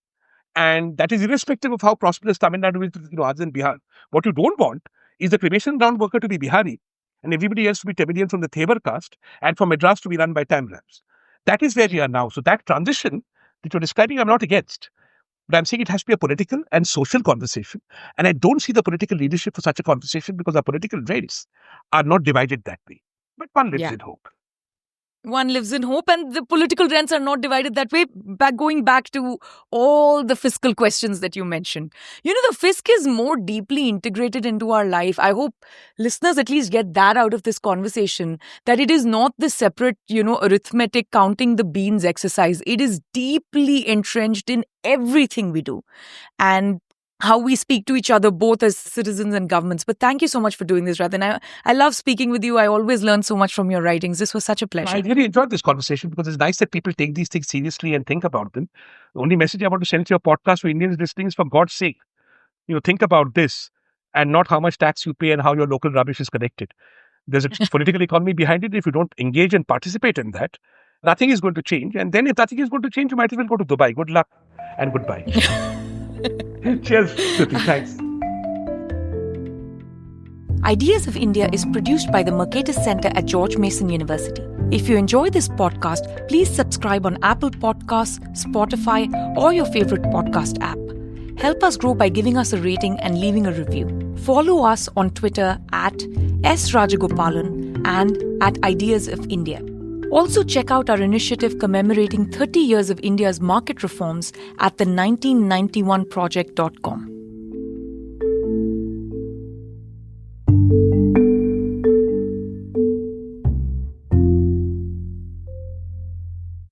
And that is irrespective of how prosperous Tamil Nadu is, other than Bihar. What you don't want is the cremation ground worker to be Bihari and everybody else to be Tamilian from the Thebar caste and for Madras to be run by Tamilans. That is where we are now. So that transition that you're describing, I'm not against. But I'm saying it has to be a political and social conversation. And I don't see the political leadership for such a conversation because our political rails are not divided that way. But one lives in hope. One lives in hope, and the political rents are not divided that way. Going back to all the fiscal questions that you mentioned. The fisc is more deeply integrated into our life. I hope listeners at least get that out of this conversation, that it is not this separate, arithmetic counting the beans exercise. It is deeply entrenched in everything we do. And how we speak to each other, both as citizens and governments. But thank you so much for doing this, Rathin. I love speaking with you. I always learn so much from your writings. This was such a pleasure. I really enjoyed this conversation because it's nice that people take these things seriously and think about them. The only message I want to send to your podcast for Indians listening is, for God's sake, think about this and not how much tax you pay and how your local rubbish is collected. There's a political economy behind it. If you don't engage and participate in that, nothing is going to change. And then if nothing is going to change, you might as well go to Dubai. Good luck and goodbye. Cheers, Shruti. Thanks. Ideas of India is produced by the Mercatus Center at George Mason University. If you enjoy this podcast, please subscribe on Apple Podcasts, Spotify, or your favorite podcast app. Help us grow by giving us a rating and leaving a review. Follow us on Twitter at srajagopalan and at Ideas of India. Also check out our initiative commemorating 30 years of India's market reforms at the 1991project.com.